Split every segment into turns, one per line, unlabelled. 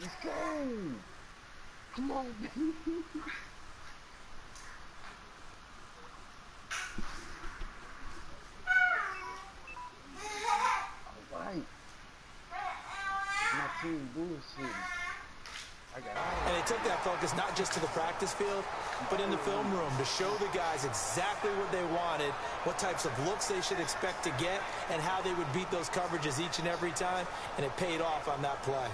Let's go. Come on, baby. All right. My team bullshit.
And they took that focus not just to the practice field, but in the film room to show the guys exactly what they wanted, what types of looks they should expect to get, and how they would beat those coverages each and every time, and it paid off on that play.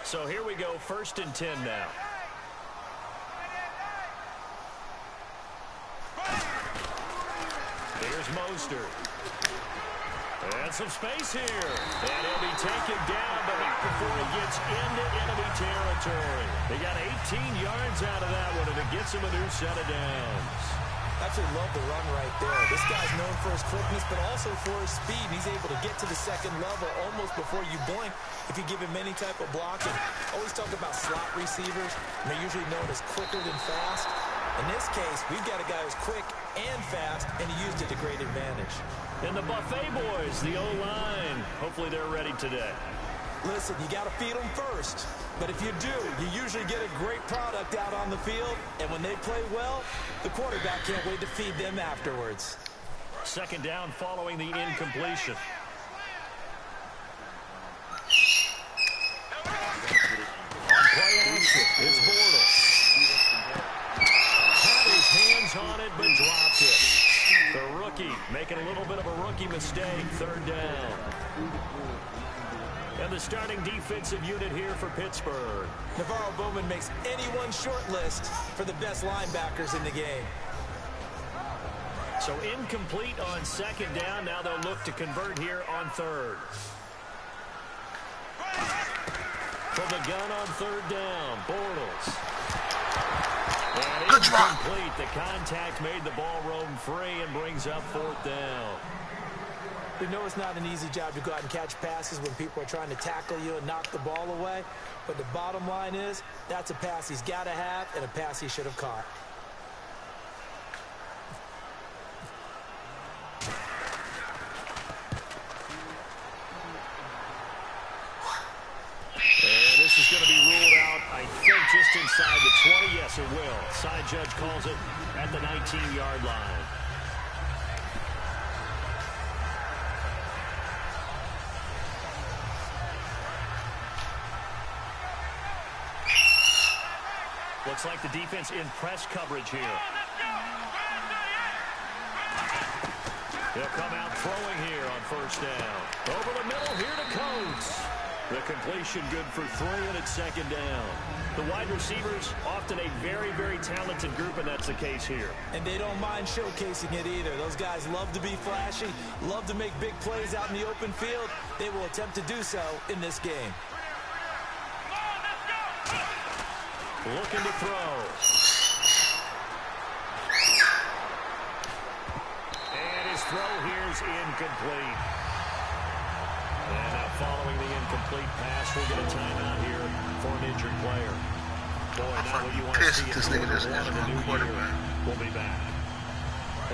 So here we go, 1st and 10 now. Here's Mostert. And some space here. And he'll be taken down, but not before he gets into enemy territory. They got 18 yards out of that one, and it gets him a new set of downs.
Absolutely love the run right there. This guy's known for his quickness, but also for his speed. And he's able to get to the second level almost before you blink if you give him any type of blocking. Always talk about slot receivers, and they're usually known as quicker than fast. In this case, we've got a guy who's quick and fast, and he used it to great advantage.
And the Buffet boys, the O-line. Hopefully they're ready today.
Listen, you got to feed them first. But if you do, you usually get a great product out on the field. And when they play well, the quarterback can't wait to feed them afterwards.
2nd down following the incompletion. On play action, it's Bortles. Had his hands on it, but dropped it. The rookie making a little bit of a rookie mistake. 3rd down. And the starting defensive unit here for Pittsburgh.
Navarro Bowman makes anyone's short list for the best linebackers in the game.
So incomplete on 2nd down. Now they'll look to convert here on 3rd. From the gun on 3rd down, Bortles. And incomplete. The contact made the ball roam free and brings up 4th down.
We know it's not an easy job to go out and catch passes when people are trying to tackle you and knock the ball away. But the bottom line is, that's a pass he's got to have and a pass he should have caught.
And this is going to be ruled out, I think, just inside the 20. Yes, it will. Side judge calls it at the 19-yard line. Looks like the defense in press coverage here. They'll come out throwing here on 1st down. Over the middle here to Coates. The completion good for 3, and it's 2nd down. The wide receivers, often a very, very talented group, and that's the case here.
And they don't mind showcasing it either. Those guys love to be flashy, love to make big plays out in the open field. They will attempt to do so in this game.
Looking to throw. And his throw here is incomplete. And now following the incomplete pass, we'll get a timeout here for an injured player. Boy, not what you want to see.
This nigga just injured my quarterback.
We'll be back.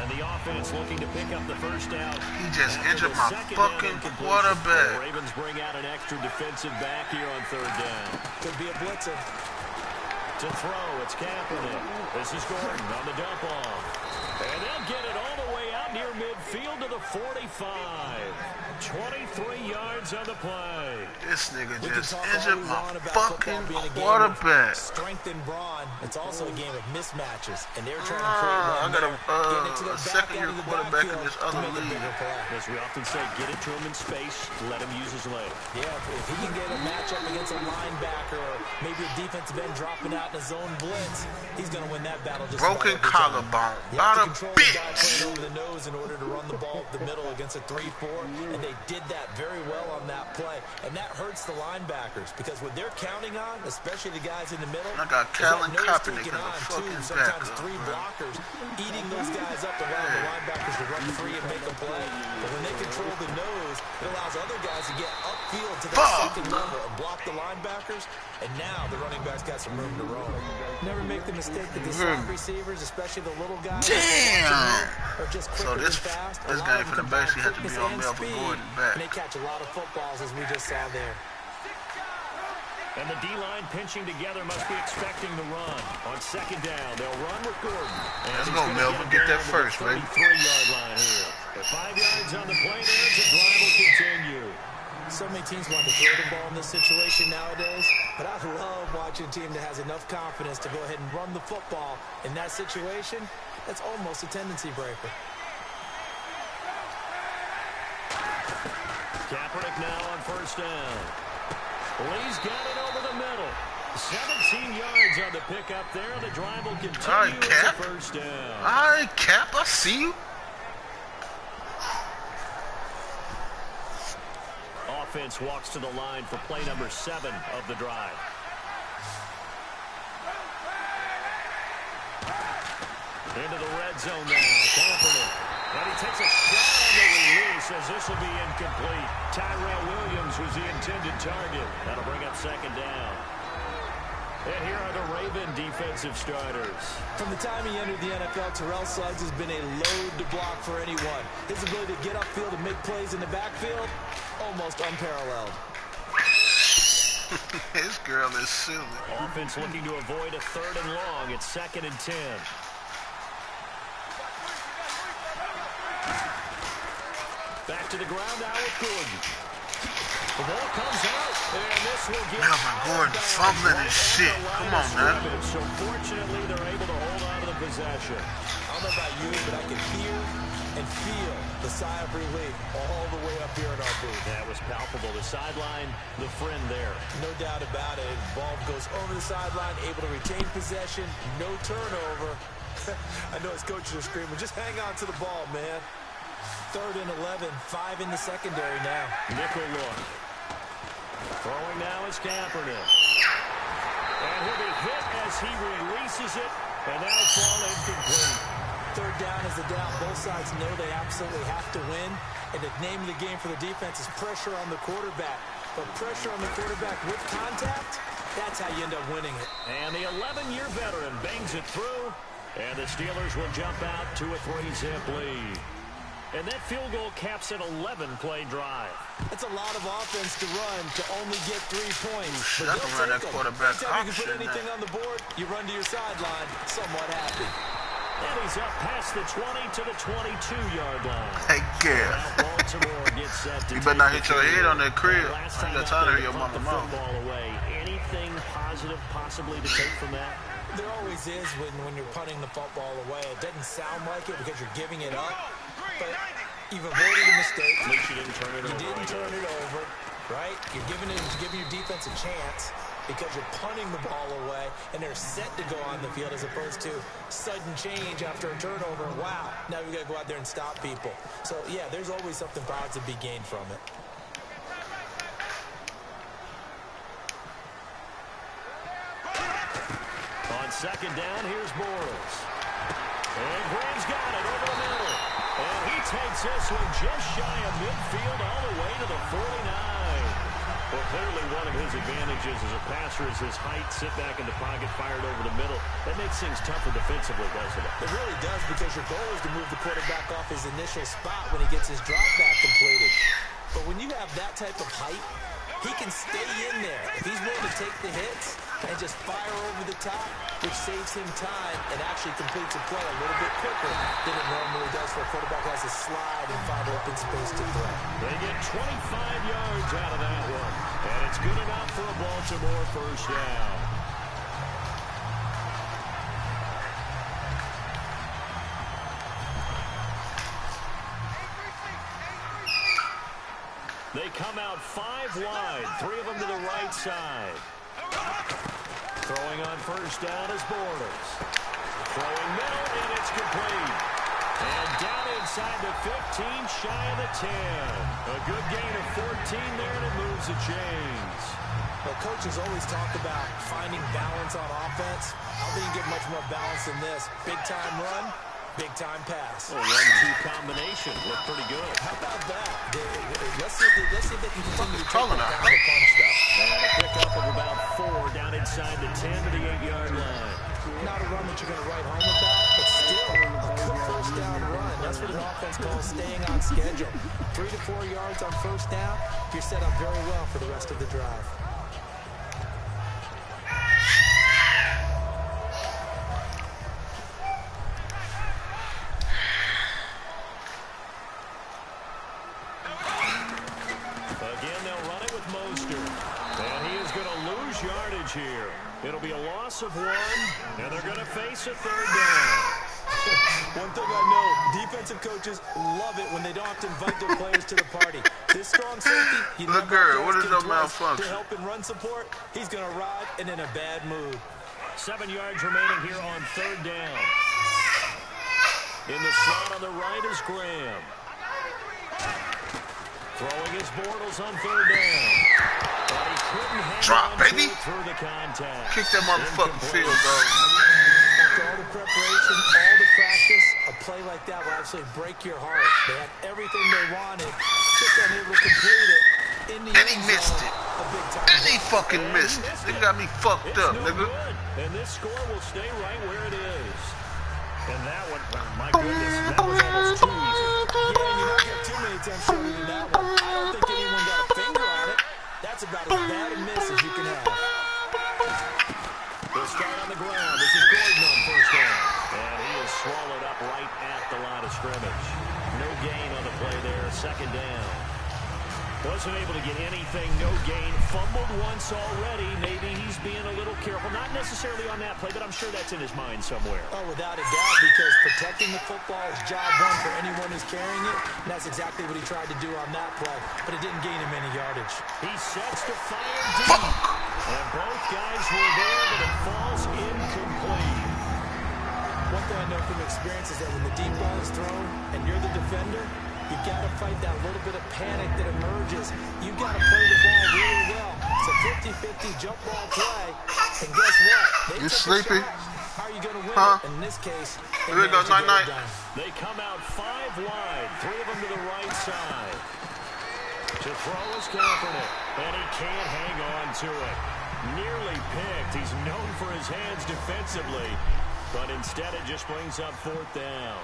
And the offense looking to pick up the 1st down.
He just injured my fucking quarterback.
The Ravens bring out an extra defensive back here on 3rd down.
Could be a blitzer.
To throw, it's Kaepernick. This is Gordon on the dump off. And they'll get it all the way out near midfield to the 45. 23 yards on the play.
This nigga just injured my fucking quarterback.
Strength and brawn. It's also a game of mismatches, and they're trying to create one.
I got a second-year quarterback in this other league.
As we often say, get it to him in space, let him use his leg.
Yeah, if he can get a matchup against a linebacker or maybe a defensive end dropping out in a zone blitz, he's going to win that battle. Just
broken collarbone. About a bitch.
Over the nose in order to run the ball up the middle against a 3-4, and they did that very well on that play. And that hurts the linebackers because what they're counting on, especially the guys in the middle,
I got Calvin Kaepernick in the fucking
sometimes 3 blockers eating those guys up to allow the linebackers to run free and make a play. But when they control the nose, it allows other guys to get upfield to that second level and block the the linebackers, and now the running backs got some room to roam. Never make the mistake that the slot receivers, especially the little guys,
Damn.
are just
So
quicker
this
and fast.
game for the basically had to be on Melvin Gordon back.
And they catch a lot of footballs, as we just saw there.
And the D-line pinching together must be expecting the run. On second down, they'll run with Gordon.
Let's go, Melvin. Get that first, baby.
33-yard line here. With 5 yards on the play there, the drive will continue.
So many teams want to throw the ball in this situation nowadays, but I love watching a team that has enough confidence to go ahead and run the football in that situation. That's almost a tendency breaker.
Kaepernick now on first down. Lee's got it over the middle. 17 yards on the pickup there. The drive will continue.
All right, Cap.
First down.
All right, Cap. I see you.
Offense walks to the line for play number 7 of the drive. Into the red zone now. Kaepernick. And he takes a shot on the release as this will be incomplete. Tyrell Williams was the intended target. That'll bring up second down. And here are the Raven defensive starters.
From the time he entered the NFL, Terrell Suggs has been a load to block for anyone. His ability to get upfield and make plays in the backfield, almost unparalleled.
This girl is silly.
Offense looking to avoid a 3rd and long. It's 2nd and 10. Back to the ground now with Gordon. The ball comes out, and this will get
Melvin Gordon fumbling his shit. Come on, man.
So fortunately, they're able to hold on to the possession.
I don't know about you, but I can hear and feel the sigh of relief all the way up here in our booth.
That was palpable. The sideline, the friend there.
No doubt about it. Ball goes over the sideline, able to retain possession, no turnover. I know his coaches are screaming, just hang on to the ball, man. 3rd and 11, 5 in the secondary now.
Nickel look. Throwing now is Kaepernick. And he'll be hit as he releases it, and that'll fall incomplete.
3rd down is the down. Both sides know they absolutely have to win, and the name of the game for the defense is pressure on the quarterback. But pressure on the quarterback with contact, that's how you end up winning it.
And the 11-year veteran bangs it through, and the Steelers will jump out to a 3-zip lead. And that field goal caps an 11-play drive.
That's a lot of offense to run to only get 3 points.
But I can run that quarterback
Anytime you can put anything on the board, you run to your sideline, somewhat happy.
And he's up past the 20 to the 22-yard line.
Hey, girl.
Baltimore gets set to
You better not hit your head on that crib.
Last
I
time
ain't got time to hear your
punt
mama
the
mouth.
football away. Anything positive possibly to take from that?
There always is when you're punting the football away. It doesn't sound like it because you're giving it up, but you've avoided a mistake.
At least you didn't turn it over.
You didn't turn it over, right? You're giving your defense a chance because you're punting the ball away, and they're set to go on the field as opposed to sudden change after a turnover. Wow, now we've got to go out there and stop people. So, yeah, there's always something positive to be gained from it.
On second down, here's Morris. And Graham's got it over the middle. And he takes this one just shy of midfield all the way to the 49. Well, clearly one of his advantages as a passer is his height, sit back in the pocket, fired over the middle. That makes things tougher defensively, doesn't it?
It really does, because your goal is to move the quarterback off his initial spot when he gets his drop back completed. But when you have that type of height, he can stay in there. If he's willing to take the hits and just fire over the top, which saves him time and actually completes a play a little bit quicker than it normally does for a quarterback who has to slide and find open space to throw.
They get 25 yards out of that one. And it's good enough for a Baltimore first down. They come out 5 wide, 3 of them to the right side. Throwing on first down is Borders. Throwing middle, and it's complete. And down inside the 15, shy of the 10. A good gain of 14 there, and it moves the chains.
Well, coaches always talk about finding balance on offense. I don't think you get much more balance than this. Big-time run, big-time pass.
A 1-2 combination looked pretty good.
How about that? Let's see if they can continue to take
Calling
that
out.
kind of punch, though.
And a pickup inside the 10 to the 8-yard line.
Not a run that you're going to write home about, but still a good first down run. That's what an offense calls staying on schedule. 3 to 4 yards on first down, you're set up very well for the rest of the drive.
Again, they'll run it with Mostert. And he is going to lose yardage here. It'll be a loss of 1, and they're going to face a third down.
One thing I know, defensive coaches love it when they don't have to invite their players to the party. This strong safety, you
Look, girl, what is your malfunction?
To help in run support, he's going to arrive and in a bad mood.
7 yards remaining here on third down. In the slot on the right is Graham. Throwing his Bortles on third down. But he couldn't hang
Drop,
on
baby.
through the contact.
Kick that motherfucking field goal.
After all the preparation, all the practice, a play like that will actually break your heart. They had everything they wanted, just unable to complete it. In the
And he
end
missed
zone,
it.
a big time
And he fucking missed it. They got me fucked up,
No
nigga.
good. And this score will stay right where it is. And that one, my goodness, that was almost too easy.
Yeah, and you don't get too many attempts shorter than that one. I don't think anyone got a finger on it. That's about as bad a miss as you can have.
They'll start on the ground. This is Gordon on first down. And he is swallowed up right at the line of scrimmage. No gain on the play there. Second down. Wasn't able to get anything, no gain. Fumbled once already. Maybe he's being a little careful. Not necessarily on that play, but I'm sure that's in his mind somewhere.
Oh, without a doubt, because protecting the football is job one for anyone who's carrying it. And that's exactly what he tried to do on that play, but it didn't gain him any yardage.
He sets to fire deep. And both guys were there, but it falls incomplete.
One thing I know from experience is that when the deep ball is thrown and you're the defender, you've got to fight that little bit of panic that emerges. You've got to play the ball really well. It's a 50-50 jump ball play. And guess what? They
You
took a
sleepy?
shot. How are you going to win
Huh?
it? And in this case, they
Here we go,
managed to get it
night-night.
done.
They come out 5 wide, 3 of them to the right side. To throw is Kaepernick, and he can't hang on to it. Nearly picked. He's known for his hands defensively, but instead it just brings up fourth down.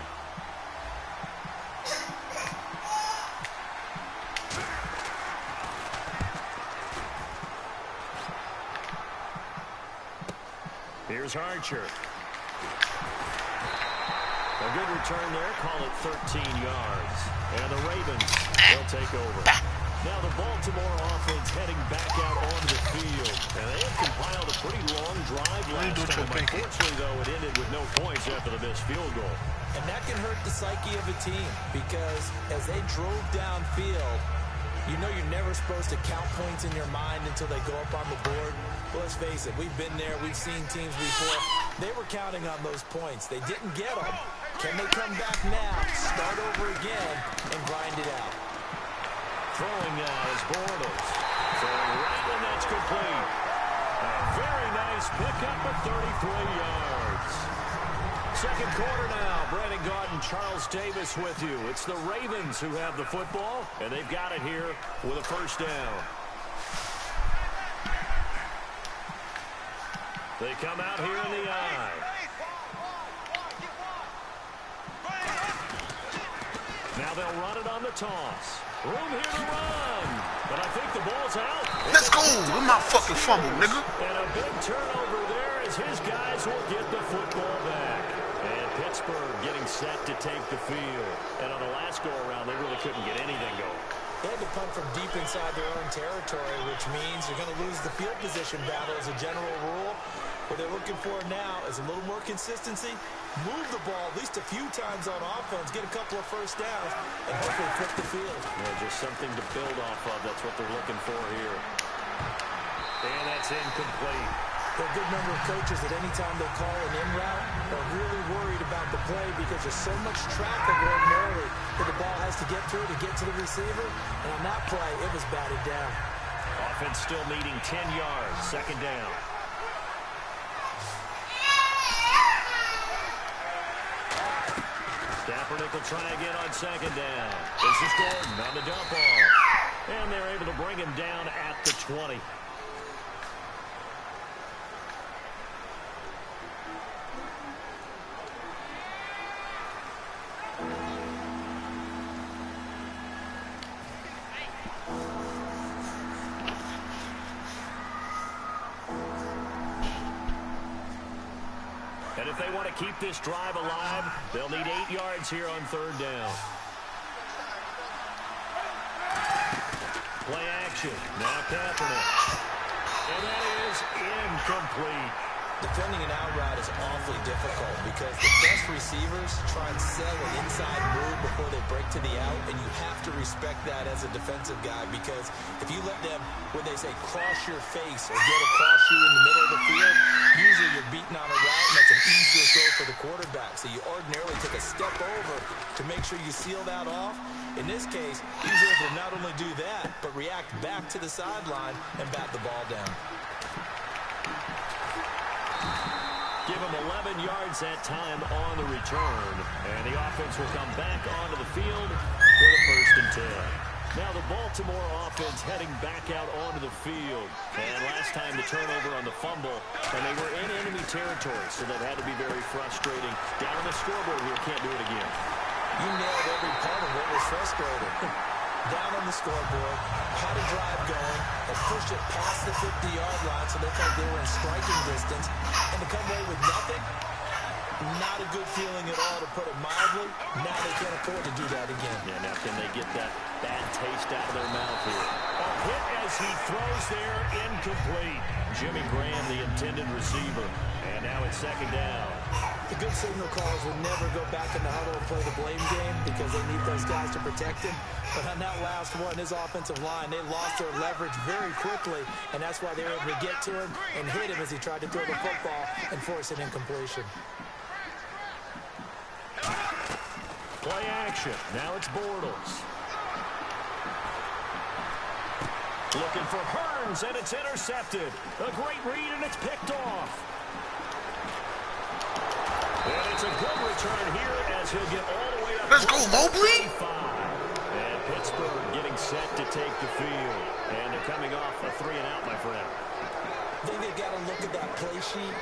Here's Archer. A good return there. Call it 13 yards. And the Ravens will take over. Now the Baltimore offense heading back out onto the field. And they have compiled a pretty long drive last time. Unfortunately, though, it ended with no points after the missed field goal.
And that can hurt the psyche of a team because as they drove downfield, you know you're never supposed to count points in your mind until they go up on the board. Well, let's face it, we've been there, we've seen teams before. They were counting on those points. They didn't get them. Can they come back now, start over again, and grind it out?
Throwing now is Bortles. Throwing right when that's complete. A very nice pickup of 33 yards. Second quarter now. Brandon Gaudin, Charles Davis with you. It's the Ravens who have the football, and they've got it here with a first down. They come out here in the eye. Now they'll run it on the toss. Room here to run. But I think the ball's out.
Let's go. With my fucking fumble, nigga.
And a big turnover there as his guys will get the football back. And Pittsburgh getting set to take the field. And on the last go-around, they really couldn't get anything going.
They had to punt from deep inside their own territory, which means you're going to lose the field position battle as a general rule. What they're looking for now is a little more consistency, move the ball at least a few times on offense, get a couple of first downs, and hopefully flip the field.
Yeah, just something to build off of. That's what they're looking for here. And that's incomplete.
There are a good number of coaches that any time they call an in route are really worried about the play because there's so much traffic ordinarily that the ball has to get through to get to the receiver. And on that play, it was batted down.
Offense still needing 10 yards. Second down. Kaepernick will try again on second down. This is Gordon on the dump off. And they're able to bring him down at the 20. And if they want to keep this drive alive, they'll need 8 yards here on 3rd down. Play action. Now Kaepernick. And that is incomplete.
Defending an out route is awfully difficult because the best receivers try and sell an inside move before they break to the out, and you have to respect that as a defensive guy because if you let them, when they say cross your face or get across you in the middle of the field, usually you're beating on a route, and that's an easier throw for the quarterback. So you ordinarily take a step over to make sure you seal that off. In this case, he's able to not only do that, but react back to the sideline and bat the ball down.
Give him 11 yards that time on the return. And the offense will come back onto the field for the 1st and 10. Now the Baltimore offense heading back out onto the field. And last time the turnover on the fumble, and they were in enemy territory, so that had to be very frustrating. Down on the scoreboard here, can't do it again.
You nailed every part of what was frustrating. Down on the scoreboard, had a drive going, and pushed it past the 50-yard line so they thought they were in striking distance, and to come away with nothing, not a good feeling at all, to put it mildly. Now they can't afford to do that again.
Yeah, now can they get that bad taste out of their mouth here? A hit as he throws there, incomplete. Jimmy Graham, the intended receiver, and now it's 2nd down.
The good signal callers will never go back in the huddle and play the blame game because they need those guys to protect him. But on that last one, his offensive line, they lost their leverage very quickly, and that's why they were able to get to him and hit him as he tried to throw the football and force an incompletion.
Play action. Now it's Bortles. Looking for Hearns, and it's intercepted. A great read, and it's picked off. And it's a good return here as he'll get all the way up.
Let's go, Mobley!
And Pittsburgh getting set to take the field. And they're coming off a 3-and-out, my friend.
I think they've got to look at that play sheet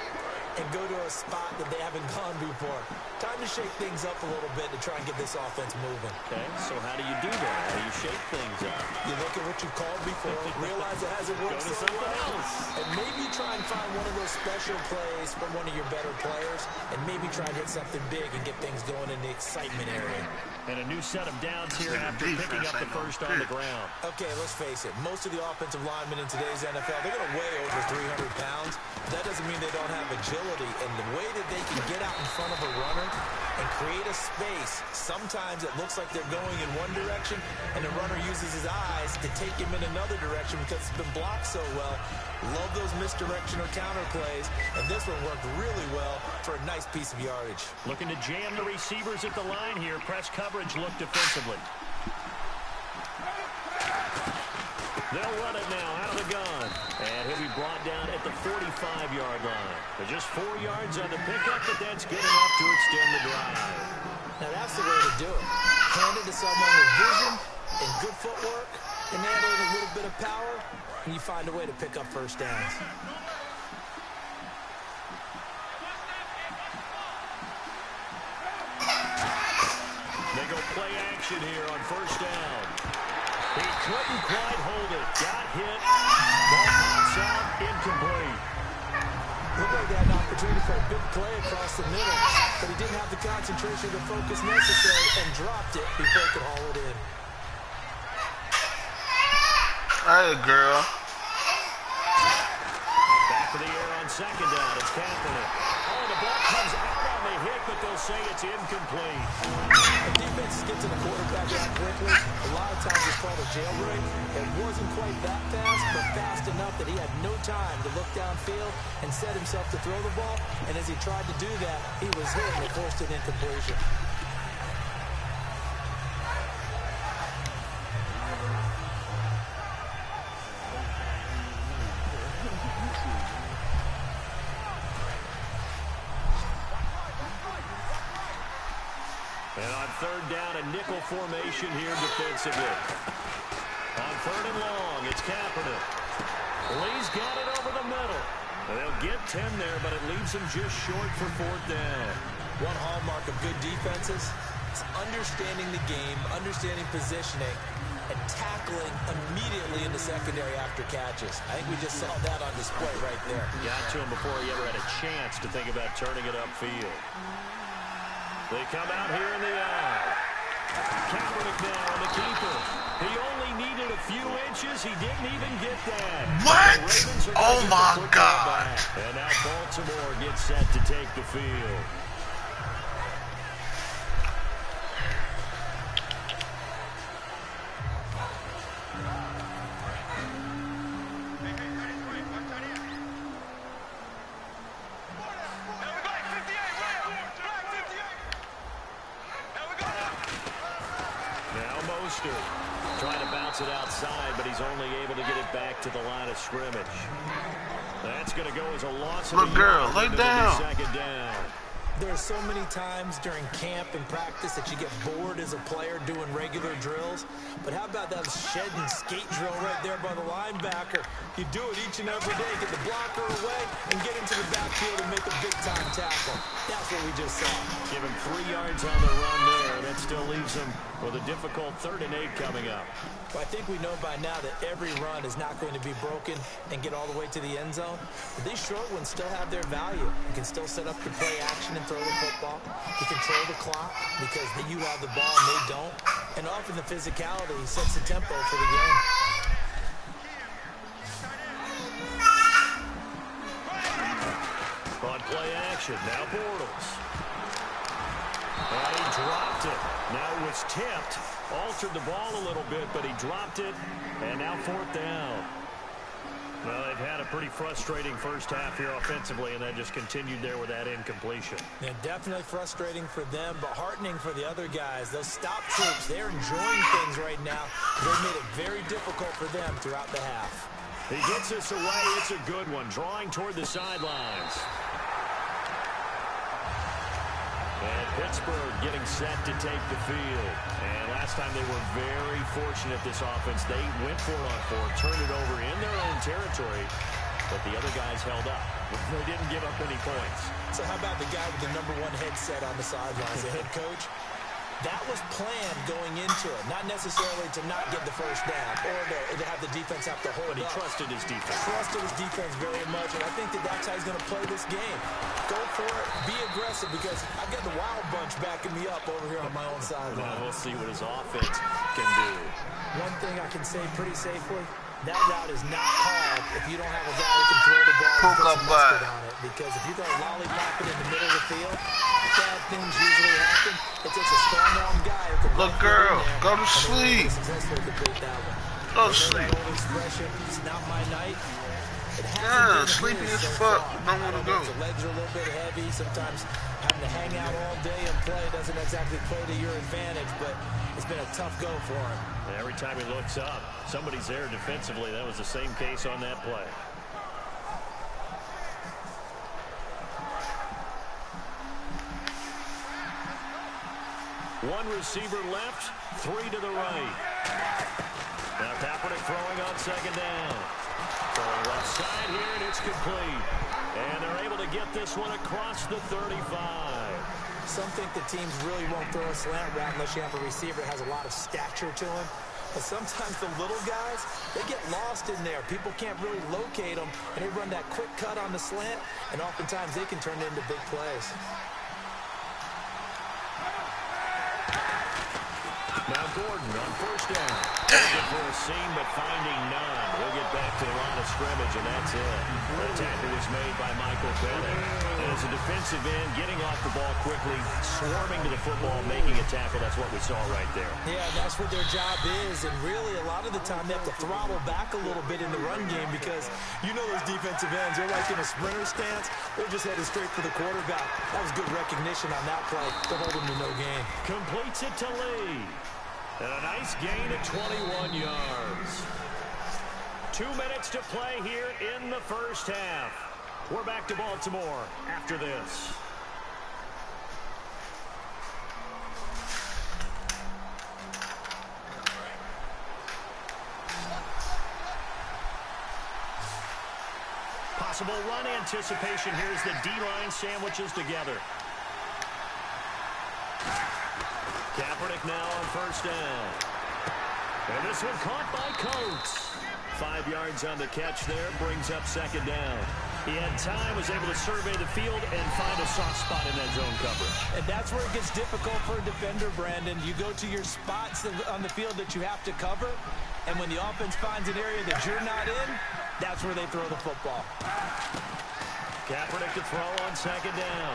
and go to a spot that they haven't gone before. Time to shake things up a little bit to try and get this offense moving.
Okay, so how do you do that? How do you shake things up?
You look at what you've called before, realize it hasn't worked so well, and maybe try and find one of those special plays from one of your better players, and maybe try and hit something big and get things going in the excitement area.
And a new set of downs here after picking up the first on the ground.
Okay, let's face it. Most of the offensive linemen in today's NFL, they're going to weigh over 300 pounds. That doesn't mean they don't have agility. And the way that they can get out in front of a runner and create a space, sometimes it looks like they're going in one direction, and the runner uses his eyes to take him in another direction because it's been blocked so well. Love those misdirection or counter plays, and this one worked really well for a nice piece of yardage.
Looking to jam the receivers at the line here. Press coverage look defensively. They'll run it now out of the gun. And he'll be brought down at the 45-yard line. But just 4 yards on the pickup, but that's good enough to extend the drive.
Now that's the way to do it. Hand it to someone with vision and good footwork, and add in a little bit of power, and you find a way to pick up first downs.
They go play action here on first down. He couldn't quite hold it. Got hit. Ball pops out. Incomplete.
Looked like they had an opportunity for a big play across the middle, but he didn't have the concentration or focus necessary and dropped it before he could haul it in.
Hey, girl.
Back to the air on second down. It's Kaepernick. Oh, the ball comes out on the hit, but they'll say it's incomplete.
The defense gets to the quarterback that quickly. A lot of times it's called a jailbreak. It wasn't quite that fast, but fast enough that he had no time to look downfield and set himself to throw the ball. And as he tried to do that, he was hit and forced an incompletion.
And on third down, a nickel formation here defensively. On third and long, it's Kaepernick. Lee's got it over the middle. They'll get 10 there, but it leaves them just short for fourth down.
One hallmark of good defenses is understanding the game, understanding positioning, and tackling immediately in the secondary after catches. I think we just saw that on display right there.
Got to him before he ever had a chance to think about turning it upfield. They come out here in the eye. Kaepernick now on the keeper. He only needed a few inches. He didn't even get that.
What? Oh my God.
And now Baltimore gets set to take the field. Trying to bounce it outside, but he's only able to get it back to the line of scrimmage. That's going to go as a loss.
Look, girl, lay down.
Second down.
There are so many times during camp and practice that you get bored as a player doing regular drills. But how about that shed and skate drill right there by the linebacker? You do it each and every day. Get the blocker away and get into the backfield and make a big-time tackle. That's what we just saw.
Give him 3 yards on the run there. That still leaves him with a difficult 3rd and 8 coming up.
Well, I think we know by now that every run is not going to be broken and get all the way to the end zone. But these short ones still have their value. You can still set up your play action and throw the football. You control the clock because you have the ball and they don't. And often the physicality sets the tempo for the game.
On play action, now Bortles. And he dropped it. Now it was tipped. Altered the ball a little bit, but he dropped it. And now 4th down. Well, they've had a pretty frustrating first half here offensively, and that just continued there with that incompletion.
Yeah, definitely frustrating for them, but heartening for the other guys. Those stop troops, they're enjoying things right now. They've made it very difficult for them throughout the half.
He gets this away. It's a good one. Drawing toward the sidelines. And Pittsburgh getting set to take the field. And last time they were very fortunate, this offense. They went for it on 4, turned it over in their own territory, but the other guys held up. They didn't give up any points.
So how about the guy with the #1 headset on the sidelines, the head coach? That was planned going into it, not necessarily to not get the first down or to have the defense have to hold
But he
up.
trusted his defense.
Trusted his defense very much, and I think that that's how he's going to play this game. Go for it, be aggressive, because I've got the wild bunch backing me up over here on my own sideline.
Well, we'll see what his offense can do.
One thing I can say pretty safely, that route is not called if you don't have a guy who can throw the ball and put some mustard on it. Because if you're going to lollipop it in the middle of the field, bad things usually happen. It takes a strong arm guy who can
look, girl, go to sleep. Go to sleep.
It's not my night.
Yeah, sleepy as fuck. Don't want to go.
The legs are a little bit heavy. Sometimes having to hang out all day and play doesn't exactly play to your advantage, but it's been a tough go for him.
And every time he looks up, somebody's there defensively. That was the same case on that play. One receiver left, 3 to the right. Now Kaepernick throwing on 2nd down. Throwing left side here, and it's complete. And they're able to get this one across the 35.
Some think the teams really won't throw a slant route unless you have a receiver that has a lot of stature to him. But sometimes the little guys, they get lost in there. People can't really locate them, and they run that quick cut on the slant, and oftentimes they can turn it into big plays.
Now Gordon on 1st down. Looking for a seam, but finding none. We'll get back to the line of scrimmage, and that's it. The tackle was made by Michael Bennett. And as a defensive end, getting off the ball quickly, swarming to the football, making a tackle, that's what we saw right there.
Yeah, that's what their job is, and really a lot of the time they have to throttle back a little bit in the run game because you know those defensive ends, they're like in a sprinter stance. They're just headed straight for the quarterback. That was good recognition on that play to hold him to no gain.
Completes it to Lee. And a nice gain of 21 yards. 2 minutes to play here in the first half. We're back to Baltimore after this. Possible run anticipation here as the D-line sandwiches together. Kaepernick now on 1st down. And this one caught by Coates. 5 yards on the catch there, brings up second down. He had time, was able to survey the field and find a soft spot in that zone coverage.
And that's where it gets difficult for a defender, Brandon. You go to your spots on the field that you have to cover, and when the offense finds an area that you're not in, that's where they throw the football.
Kaepernick to throw on second down.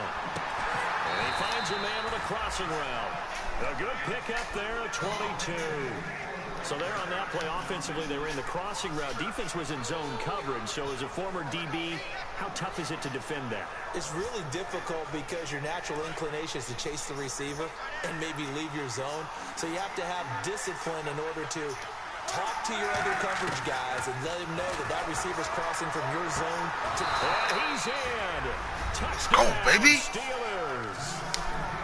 And he finds a man on a crossing route. A good pickup there at 22. So there on that play, offensively, they were in the crossing route. Defense was in zone coverage. So as a former DB, how tough is it to defend that?
It's really difficult because your natural inclination is to chase the receiver and maybe leave your zone. So you have to have discipline in order to talk to your other coverage guys and let them know that that receiver's crossing from your zone to...
And he's in. Touchdown,
baby.
Steelers.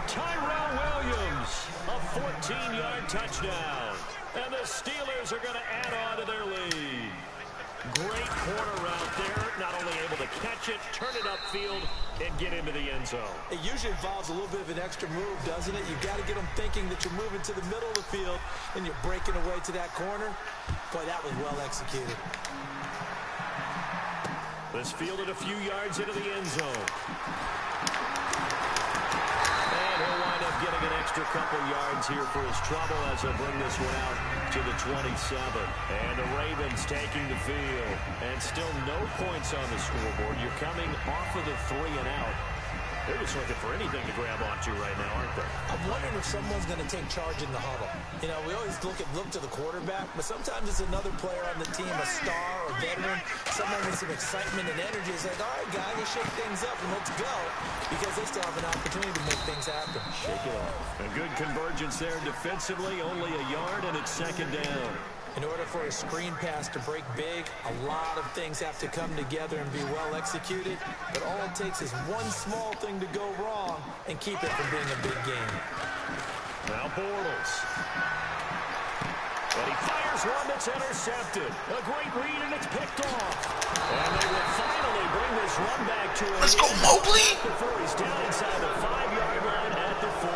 Tyrell Williams, a 14-yard touchdown. And the Steelers are going to add on to their lead. Great corner route there. Not only able to catch it, turn it upfield, and get into the end zone.
It usually involves a little bit of an extra move, doesn't it? You've got to get them thinking that you're moving to the middle of the field and you're breaking away to that corner. Boy, that was well executed.
This fielded a few yards into the end zone. He'll wind up getting an extra couple yards here for his trouble as he'll bring this one out to the 27. And the Ravens taking the field. And still no points on the scoreboard. You're coming off of the 3 and out. They're just looking for anything to grab onto right now, aren't they?
I'm wondering if someone's going to take charge in the huddle. You know, we always look to the quarterback, but sometimes it's another player on the team, a star or veteran, someone with some excitement and energy. It's like, all right, guys, let's shake things up and let's go, because they still have an opportunity to make things happen.
Shake it off. A good convergence there defensively, only a yard, and it's second down.
In order for a screen pass to break big, a lot of things have to come together and be well executed. But all it takes is one small thing to go wrong and keep it from being a big game.
Now Bortles. And he fires one that's intercepted. A great read, and it's picked off. And they will finally bring this run back to him.
Let's go, Mobley!
He's down inside the 5-yard line at the 4.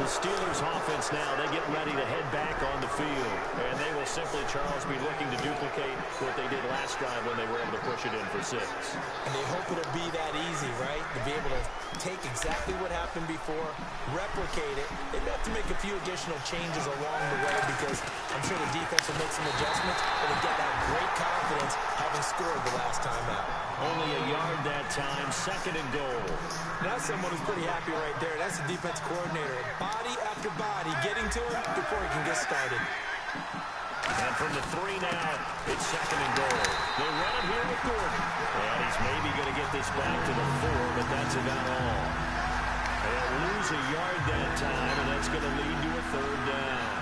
The Steelers offense now, they get ready to head back on the field. And they will simply, Charles, be looking to duplicate what they did last drive when they were able to push it in for 6.
And they hope it'll be that easy, right? To be able to take exactly what happened before, replicate it. They may have to make a few additional changes along the way because I'm sure the defense will make some adjustments, but they get that great confidence having scored the last time out.
Only a yard that time, second and goal.
Now someone who's pretty happy right there. That's the defense coordinator. Body after body getting to him before he can get started.
And from the 3 now, it's second and goal. They run it here with Gordon. And he's maybe going to get this back to the 4, but that's about all. They'll lose a yard that time, and that's going to lead to a 3rd down.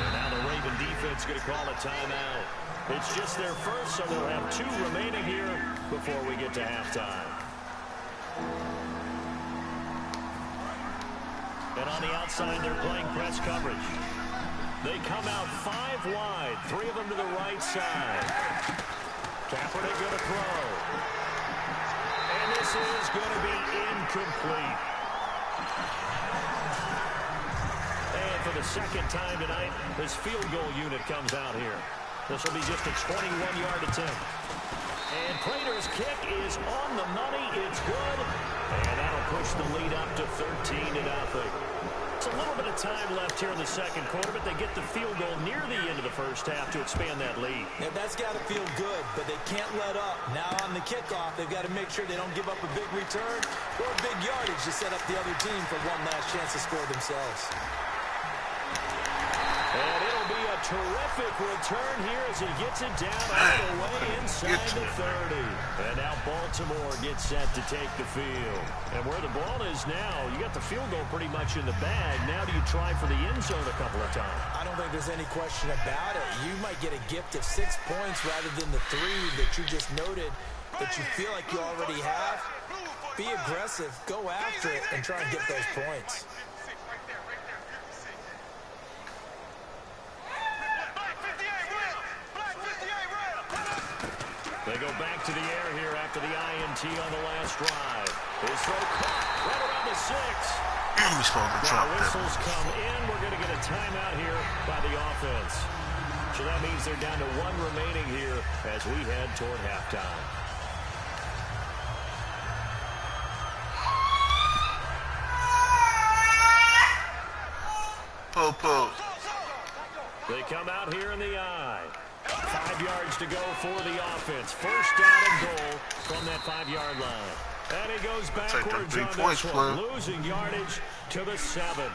And now the Raven defense going to call a timeout. It's just their first, so they'll have 2 remaining here before we get to halftime. And on the outside, they're playing press coverage. They come out 5 wide, 3 of them to the right side. Kaepernick going to throw. And this is going to be incomplete. And for the second time tonight, this field goal unit comes out here. This will be just a 21-yard attempt. And Prater's kick is on the money. It's good. And that'll push the lead up to 13-0. It's a little bit of time left here in the second quarter, but they get the field goal near the end of the first half to expand that lead.
And that's got to feel good, but they can't let up. Now on the kickoff, they've got to make sure they don't give up a big return or big yardage to set up the other team for one last chance to score themselves.
And it'll be a terrific return here as he gets it down all the way inside the 30. And now Baltimore gets set to take the field. And where the ball is now, you got the field goal pretty much in the bag. Now do you try for the end zone a couple of times?
I don't think there's any question about it. You might get a gift of 6 points rather than the 3 that you just noted that you feel like you already have. Be aggressive, go after it, and try and get those points.
They go back to the air here after the INT on the last drive. His throw caught right around the 6.
I'm supposed to drop that.
Whistles come in. We're going to get a timeout here by the offense. So that means they're down to 1 remaining here as we head toward halftime.
Po.
They come out here in the I. 5 yards to go for the offense. First down and goal from that 5-yard line. And he goes backwards on this one, losing yardage to the 7.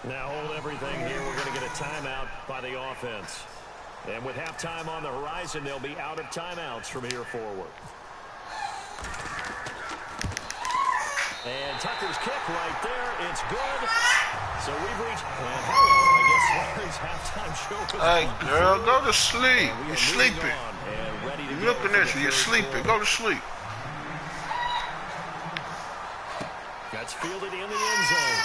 Now hold everything here. We're going to get a timeout by the offense. And with halftime on the horizon, they'll be out of timeouts from here forward. And Tucker's kick right there. It's good. So we've reached, and hello, I guess Larry's halftime show was
Hey, girl, go to sleep. You're sleeping. You're looking at you. You're sleeping. Go to sleep.
That's fielded in the end zone.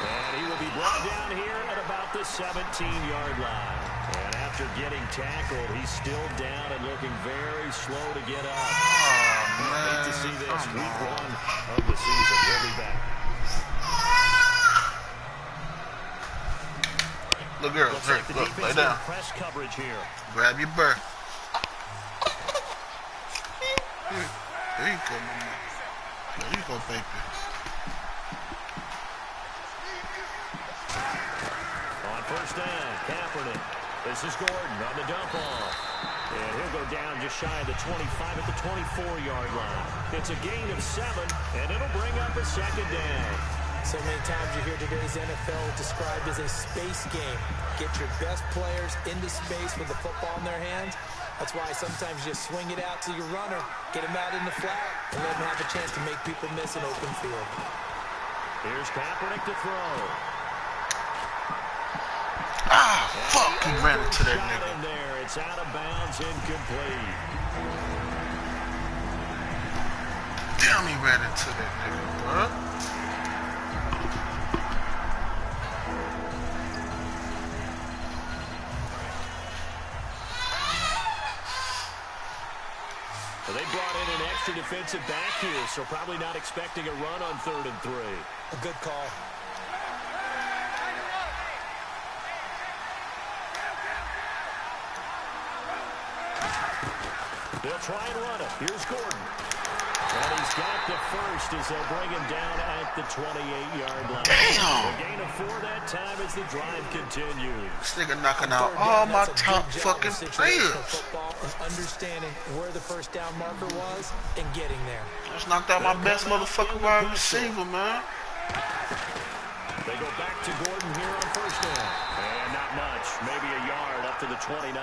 And he will be brought down here at about the 17-yard line. And after getting tackled, he's still down and looking very slow to get up.
Oh, man.
Hate to see this. Week 1 of the season. We'll be back.
Look, girl, look, lay down.
Press coverage here.
Grab your bird. There you go, mama. There you go, baby.
On first down, Kaepernick. This is Gordon on the dump off. And he'll go down just shy of the 25 at the 24-yard line. It's a gain of 7, and it'll bring up a second down.
So many times you hear today's NFL described as a space game. Get your best players into space with the football in their hands. That's why sometimes you just swing it out to your runner, get him out in the flat, and let him have a chance to make people miss an open field.
Here's Kaepernick to throw.
Ah, fuck, he ran into that nigga.
In there. It's out of bounds, incomplete.
Damn, he ran into that nigga, bro.
Well, they brought in an extra defensive back here, so probably not expecting a run on 3rd and 3.
A good call.
They'll try and run it. Here's Gordon. And he's got the first as they'll bring him down at the 28-yard line.
Damn.
A gain of 4 that time as the drive continues.
This nigga knocking out all my top fucking players.
Football and understanding where the first down marker was and getting there.
Just knocked out my best motherfucking wide receiver, man.
They go back to Gordon here on first down. And not much. Maybe a yard up to the 29.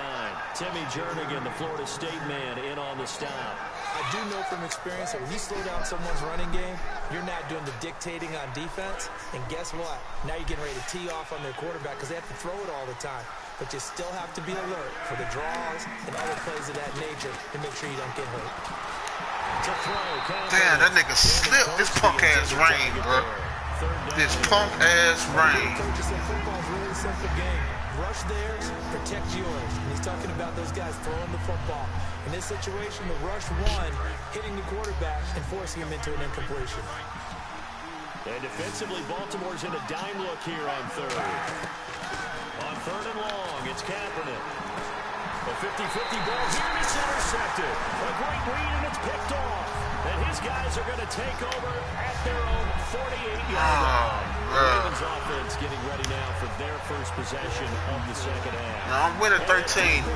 Timmy Jernigan, the Florida State man, in on the stop.
I do know from experience that when you slow down someone's running game, you're not doing the dictating on defense. And guess what? Now you're getting ready to tee off on their quarterback because they have to throw it all the time. But you still have to be alert for the draws and other plays of that nature to make sure you don't get hurt.
Damn, that nigga slipped. This punk ass rain, bro. This punk ass rain.
Football's a really simple game. Rush theirs, protect yours. And he's talking about those guys throwing the football. In this situation, the rush one, hitting the quarterback and forcing him into an incompletion.
And defensively, Baltimore's in a dime look here on 3rd. On 3rd and long, it's Kaepernick. A 50-50 ball here, it's intercepted. A great read, and it's picked off. And his guys are going to take over at their own 48-yard line. Ravens offense getting ready now for their first possession of the second half.
Now I'm winning 13-3.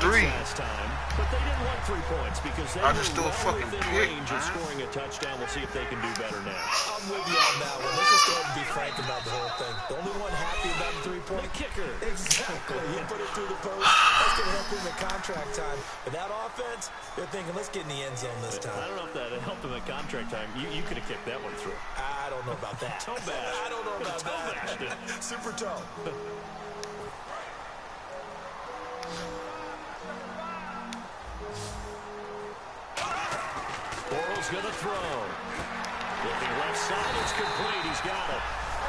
But they didn't want 3 points because they
I just threw a fucking pick,
range of scoring a touchdown. We'll see if they can do better now.
I'm with you on that one. Let's just go ahead and be frank about the whole thing. The only one happy about the 3-point
kicker.
Exactly. He put it through the post. That's going to help him in contract time. But that offense, they're thinking, let's get in the end zone this time.
I don't know if that helped him at contract time. You could have kicked that one through.
I don't know about that.
Toe bash.
I don't know about that. Super toe.
Bortles going to throw. Looking left side, it's complete. He's got it.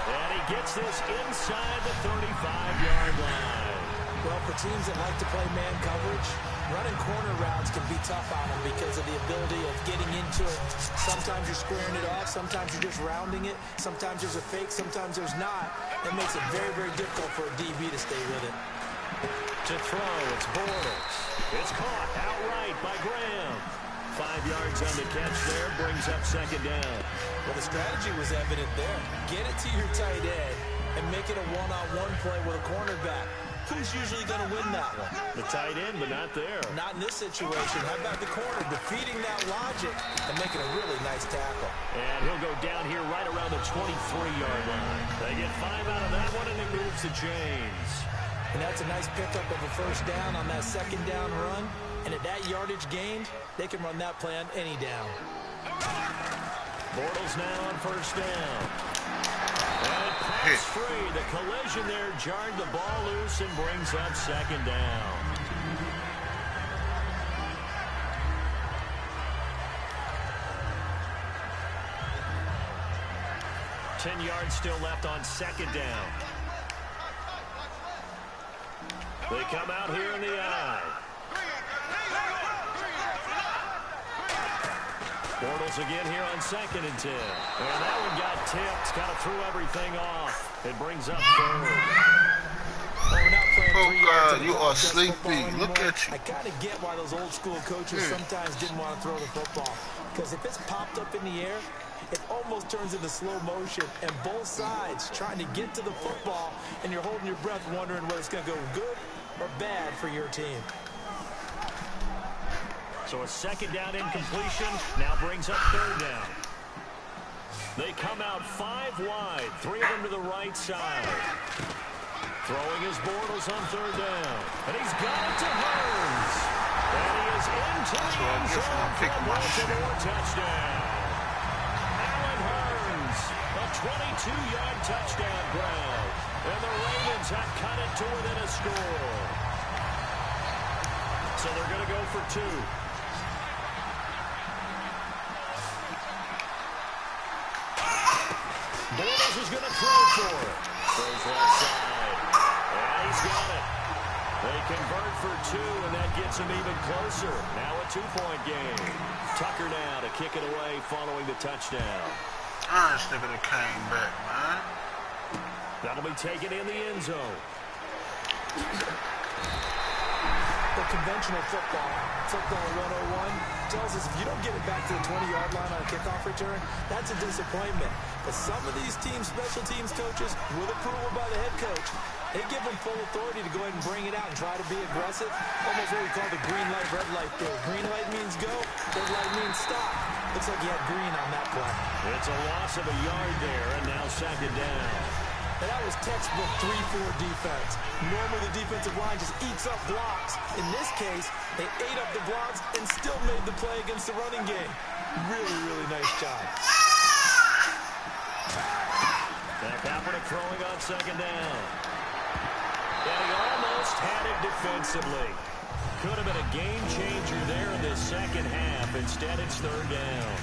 And he gets this inside the 35-yard line.
Well, for teams that like to play man coverage, Running corner routes can be tough on him because of the ability of getting into it. Sometimes you're squaring it off. Sometimes you're just rounding it. Sometimes there's a fake. Sometimes there's not. It makes it very, very difficult for a DB to stay with it.
To throw, it's Bortles. It's caught outright by Graham. 5 yards on the catch there, brings up second down.
Well, the strategy was evident there. Get it to your tight end and make it a one-on-one play with a cornerback. Who's usually going to win that one?
The tight end, but not there.
Not in this situation. How about the corner defeating that logic and making a really nice tackle?
And he'll go down here right around the 23-yard line. They get 5 out of that one, and it moves the chains.
And that's a nice pickup of a first down on that second down run. And at that yardage gained, they can run that play on any down.
Bortles now on first down. And pass free. The collision there jarred the ball loose and brings up second down. Ten yards still left on second down. They come out here in the eye. Bortles again here on 2nd and 10. And that one got tipped. Kind of threw everything off. It brings up third.
Oh, God, you are sleepy. Look at you.
I kind of get why those old school coaches sometimes didn't want to throw the football. Because if it's popped up in the air, it almost turns into slow motion. And both sides trying to get to the football, and you're holding your breath wondering whether it's going to go good or bad for your team.
So a second down incompletion now brings up third down. They come out 5 wide, 3 of them to the right side. Throwing his Bortles on third down. And he's got it to Hurns. And he is into the end zone for a Baltimore touchdown. Allen Hurns, a 22-yard touchdown grab. And the Ravens have cut it to within a score. So they're going to go for 2. Bortles is going to throw for it. Throws left side. And he's got it. They convert for 2, and that gets him even closer. Now a 2-point game. Tucker now to kick it away following the touchdown.
I just think it came back, man.
That'll be taken in the end zone.
The conventional football 101, tells us if you don't get it back to the 20-yard line on a kickoff return, that's a disappointment. But some of these teams, special teams coaches, with approval by the head coach, they give them full authority to go ahead and bring it out and try to be aggressive. Almost what we call the green light, red light theory. Green light means go, red light means stop. Looks like he had green on that play.
It's a loss of a yard there, and now second down.
And that was textbook 3-4 defense. Normally the defensive line just eats up blocks. In this case, they ate up the blocks and still made the play against the running game. Really, really nice job.
Now Kaepernick throwing on second down. And he almost had it defensively. Could have been a game changer there in this second half. Instead, it's third down.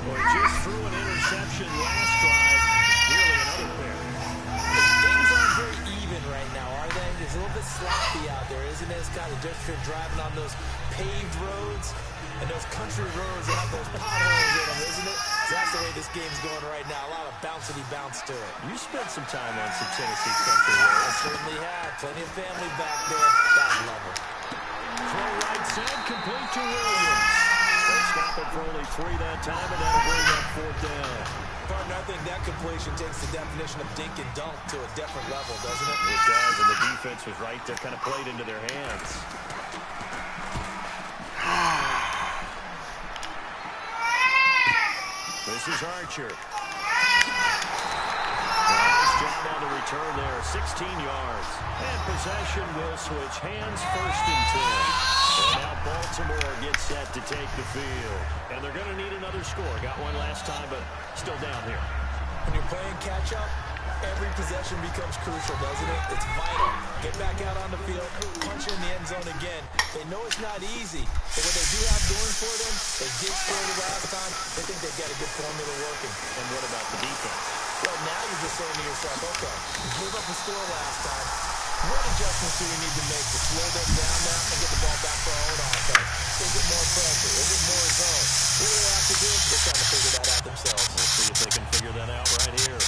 Well, he just threw an interception last drive. Nearly another pair.
Things aren't very even right now, are they? It's a little bit sloppy out there, isn't it? It's kind of different driving on those paved roads and those country roads that have those potholes in them, isn't it? So that's the way this game's going right now. A lot of bouncy bounce to it.
You spent some time on some Tennessee country roads.
I certainly had. Plenty of family back there. God love it.
Throw right side, complete to Williams. They stop it for only 3 that time, and that'll bring up fourth down.
Partner, I think that completion takes the definition of dink and dunk to a different level, doesn't it?
It does, and the defense was right there, kind of played into their hands. This is Archer. Nice job on the return there, 16 yards. And possession will switch hands, 1st and 10. And now Baltimore gets set to take the field. And they're going to need another score. Got one last time, but still down here.
When you're playing catch-up, every possession becomes crucial, doesn't it? It's vital. Get back out on the field, punch in the end zone again. They know it's not easy, but what they do have going for them, they did score the last time. They think they've got a good formula working.
And what about the defense?
Well, now you're just saying to yourself, okay, you gave up a score last time. What adjustments do we need to make to slow them down now and get the ball back for our own offense? Is it more pressure? Is it more zone? What do they have to do? They're trying to figure that out themselves.
We'll see if they can figure that out right here.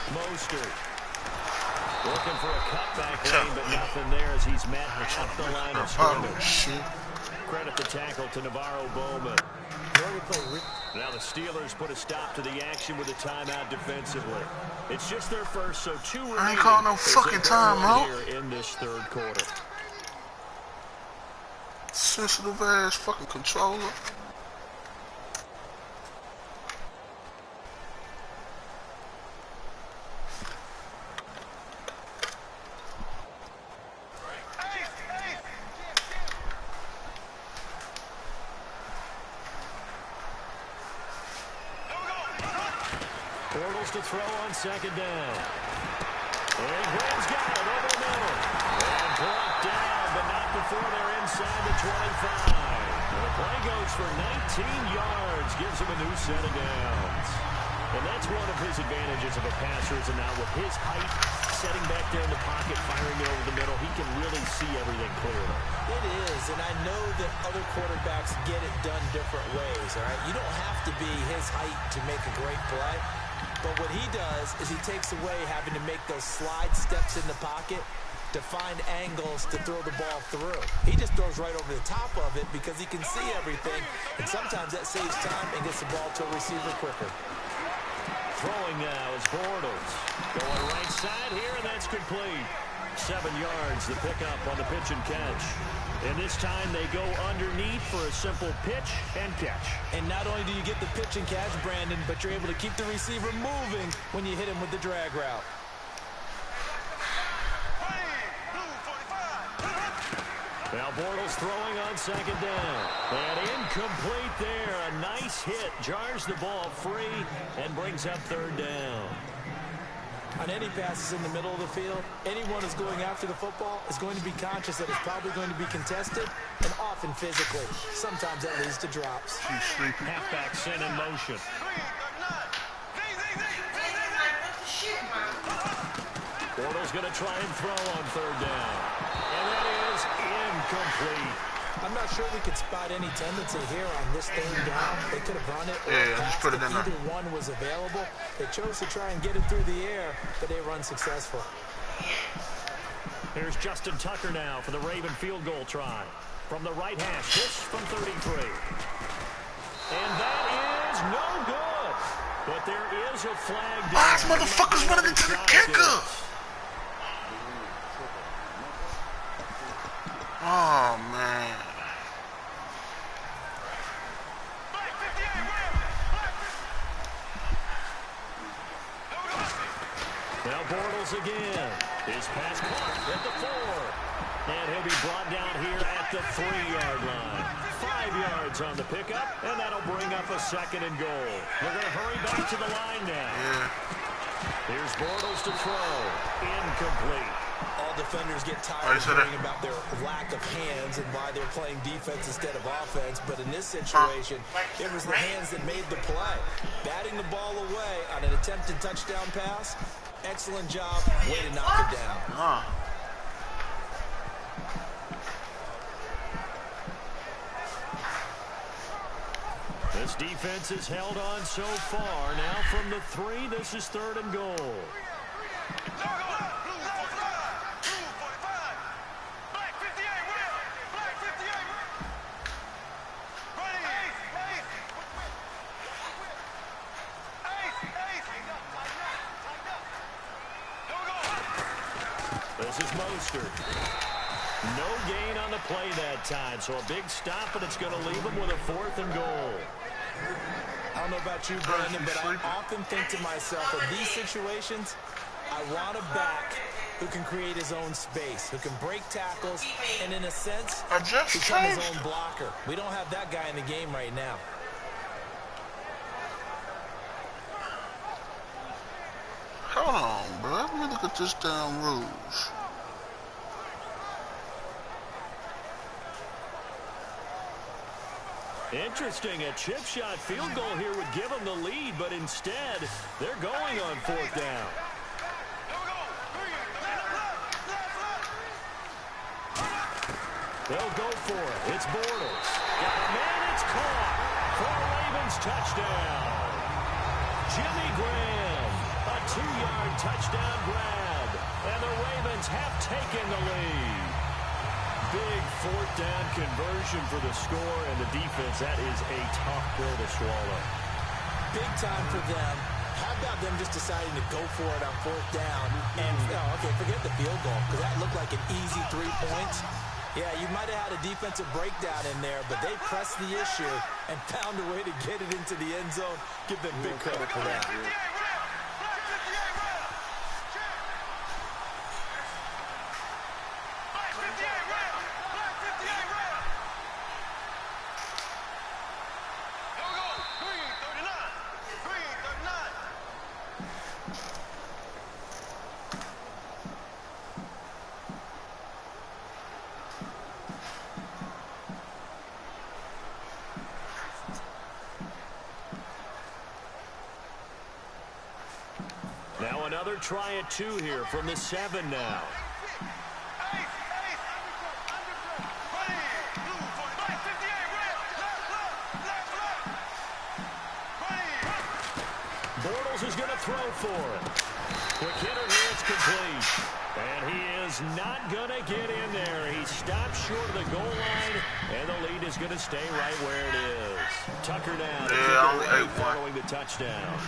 Mostert looking for a cutback lane, but nothing there as he's met at the line of scrimmage. Credit the tackle to Navarro Bowman. Now the Steelers put a stop to the action with a timeout defensively. It's just their first, so 2 remaining.
I ain't calling no fucking timeout
here in this third quarter.
Sensitive ass fucking controller.
Bortles to throw on second down. And Graham's got it over the middle. And brought down, but not before they're inside the 25. And the play goes for 19 yards, gives him a new set of downs. And that's one of his advantages of a passer is now with his height, setting back there in the pocket, firing it over the middle, he can really see everything clearly.
It is, and I know that other quarterbacks get it done different ways, all right? You don't have to be his height to make a great play. But what he does is he takes away having to make those slide steps in the pocket to find angles to throw the ball through. He just throws right over the top of it because he can see everything, and sometimes that saves time and gets the ball to a receiver quicker.
Throwing now is Bortles. Going right side here, and that's complete. 7 yards, the pickup on the pitch and catch. And this time they go underneath for a simple pitch and catch.
And not only do you get the pitch and catch, Brandon, but you're able to keep the receiver moving when you hit him with the drag route.
Now Bortles throwing on second down. And incomplete there. A nice hit. Jars the ball free and brings up third down.
On any passes in the middle of the field, anyone who's going after the football is going to be conscious that it's probably going to be contested and often physically. Sometimes that leads to drops.
Halfback sent in motion. Bortles going to try and throw on third down. And that is incomplete.
I'm not sure we could spot any tendency here on this third down. They could have run it or
just put it in there.
either one was available. They chose to try and get it through the air, but they were unsuccessful.
Here's Justin Tucker now for the Raven field goal try. From the right hash, this from 33. And that is no good. But there is a flag down.
Why is motherfuckers running into the kicker? Oh, man.
Now Bortles again. His pass caught at the 4. And he'll be brought down here at the 3-yard line. 5 yards on the pickup, and that'll bring up a second and goal. They're going to hurry back to the line now. Here's Bortles to throw. Incomplete.
All defenders get tired of hearing about their lack of hands and why they're playing defense instead of offense. But in this situation, it was the hands that made the play. Batting the ball away on an attempted touchdown pass. Excellent job. Way to knock it down.
This defense has held on so far. Now from the 3, this is third and goal. This is Mostert. No gain on the play that time, so a big stop, and it's going to leave him with a 4th and goal.
I don't know about you, Brandon, but I often think to myself, in these situations, I want a back who can create his own space, who can break tackles, and in a sense, become his own blocker. We don't have that guy in the game right now.
Hold on, bro. Look at this damn rules.
Interesting, a chip shot field goal here would give them the lead, but instead, they're going on fourth down. They'll go for it. It's Bortles. Got a man, it's caught for a Ravens touchdown. Jimmy Graham, a 2-yard touchdown grab, and the Ravens have taken the lead. Big fourth down conversion for the score, and the defense, that is a tough pill to swallow.
Big time for them. How about them just deciding to go for it on fourth down? And, okay, forget the field goal, because that looked like an easy 3 points. Yeah, you might have had a defensive breakdown in there, but they pressed the issue and found a way to get it into the end zone. Give them big credit for that.
Now another try at 2 here from the 7 now. Bortles is going to throw for it. Quick hitter here, it's complete. And he is not going to get in there. He stopped short of the goal line, and the lead is going to stay right where it is. Tucker down.
Yeah,
following the touchdown.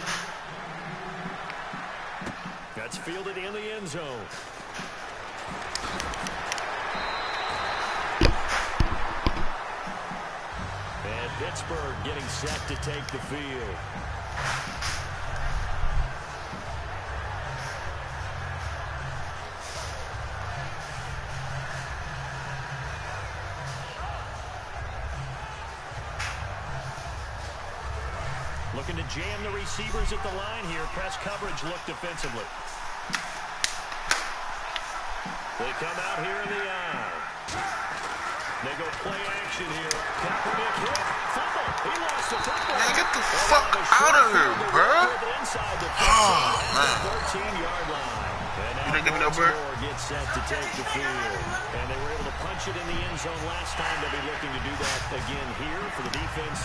That's fielded in the end zone. And Pittsburgh getting set to take the field. Looking to jam the receivers at the line here. Press coverage look defensively. They come out here in the eye. They go play action here. Kaepernick hit. Fumble. He lost the football.
Man, get the fuck out of here, bro. Oh, man.
13-yard line.
You didn't give me no bird?
Gets set to take the field. And they were able to punch it in the end zone last time. They'll be looking to do that again here for the defense.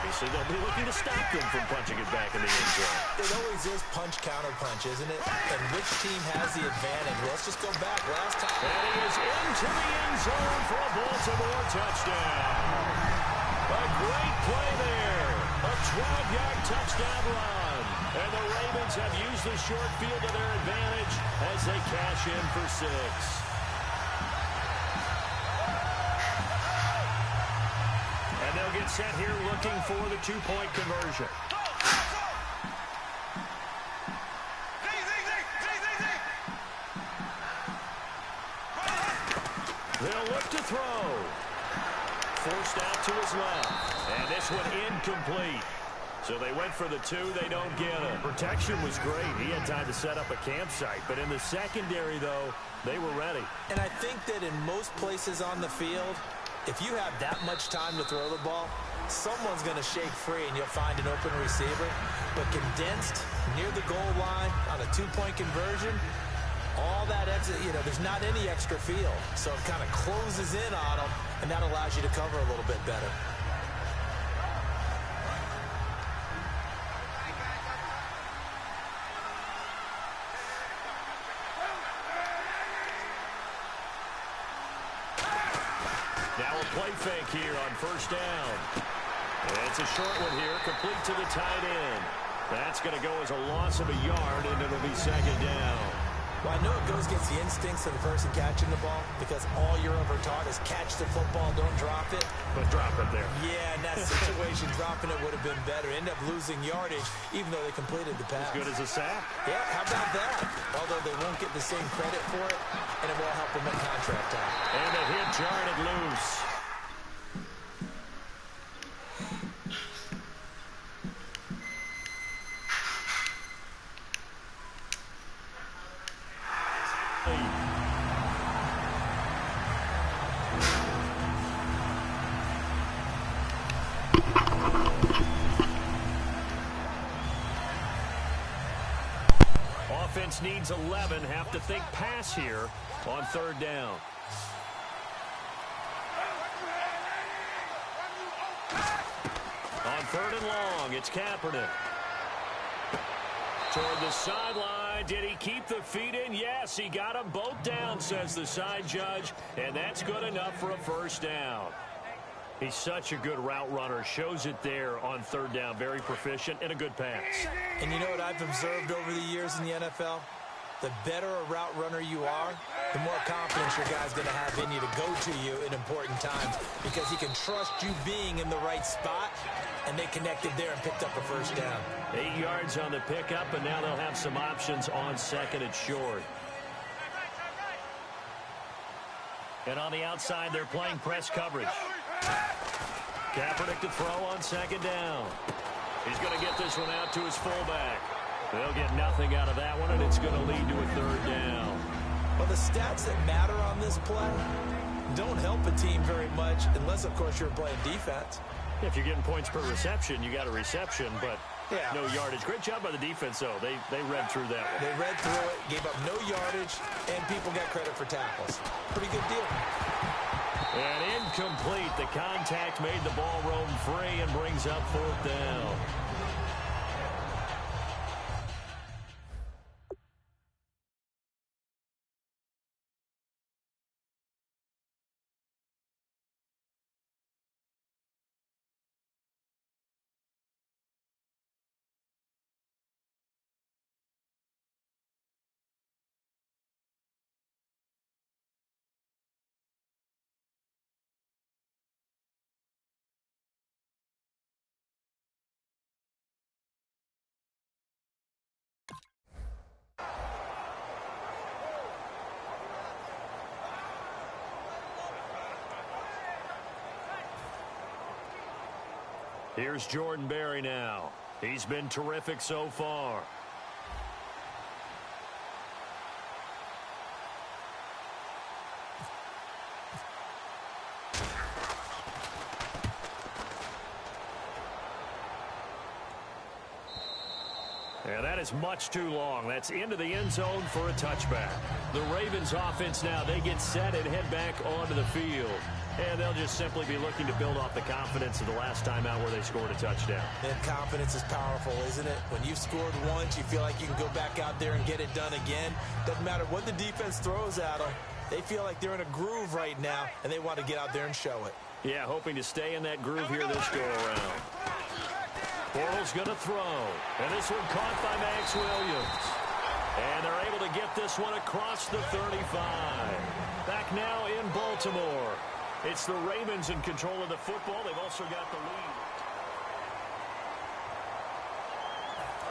Obviously, they'll be looking to stop them from punching it back in the end zone.
It always is punch-counter-punch, isn't it? And which team has the advantage? Well, let's just go back last time.
And he is into the end zone for a Baltimore touchdown. A great play there. A 12-yard touchdown run. And the Ravens have used the short field to their advantage as they cash in for 6. They'll get set here looking for the 2-point conversion. They'll look to throw. Forced out to his left. And this one incomplete. So they went for the 2. They don't get it. Protection was great. He had time to set up a campsite. But in the secondary, though, they were ready.
And I think that in most places on the field, if you have that much time to throw the ball, someone's going to shake free and you'll find an open receiver. But condensed near the goal line on a 2-point conversion, all that exit, there's not any extra field. So it kind of closes in on them, and that allows you to cover a little bit better.
Now a play fake here on first down. And it's a short one here, complete to the tight end. That's going to go as a loss of a yard, and it'll be second down.
Well, I know it goes against the instincts of the person catching the ball because all you're ever taught is catch the football, don't drop it.
But drop it there.
Yeah, in that situation, dropping it would have been better. End up losing yardage, even though they completed the pass.
As good as a sack.
Yeah, how about that? Although they won't get the same credit for it, and it will help them at contract time.
And the hit jarred it loose. offense needs 11. Have to think pass here on 3rd down. On 3rd and long, it's Kaepernick. Toward the sideline. Did he keep the feet in? Yes, he got them both down, says the side judge. And that's good enough for a 1st down. He's such a good route runner. Shows it there on 3rd down. Very proficient and a good pass.
And you know what I've observed over the years in the NFL? The better a route runner you are, the more confidence your guy's going to have in you to go to you in important times because he can trust you being in the right spot, and they connected there and picked up a 1st down.
8 yards on the pickup, and now they'll have some options on 2nd and short. And on the outside, they're playing press coverage. Kaepernick to throw on 2nd down. He's going to get this one out to his fullback. They'll get nothing out of that one, and it's going to lead to a 3rd down.
Well, the stats that matter on this play don't help a team very much unless, of course, you're playing defense.
If you're getting points per reception, you got a reception, but no yardage. Great job by the defense, though. They read through that one.
They read through it, gave up no yardage, and people got credit for tackles. Pretty good deal.
And incomplete. The contact made the ball roam free and brings up 4th down. Here's Jordan Berry now. He's been terrific so far. And that is much too long. That's into the end zone for a touchback. The Ravens offense now, they get set and head back onto the field. And they'll just simply be looking to build off the confidence of the last time out where they scored a touchdown.
And confidence is powerful, isn't it? When you've scored once, you feel like you can go back out there and get it done again. Doesn't matter what the defense throws at them. They feel like they're in a groove right now, and they want to get out there and show it.
Yeah, hoping to stay in that groove here this go-around. Bortles going to throw. And this one caught by Max Williams. And they're able to get this one across the 35. Back now in Baltimore. It's the Ravens in control of the football. They've also got the lead.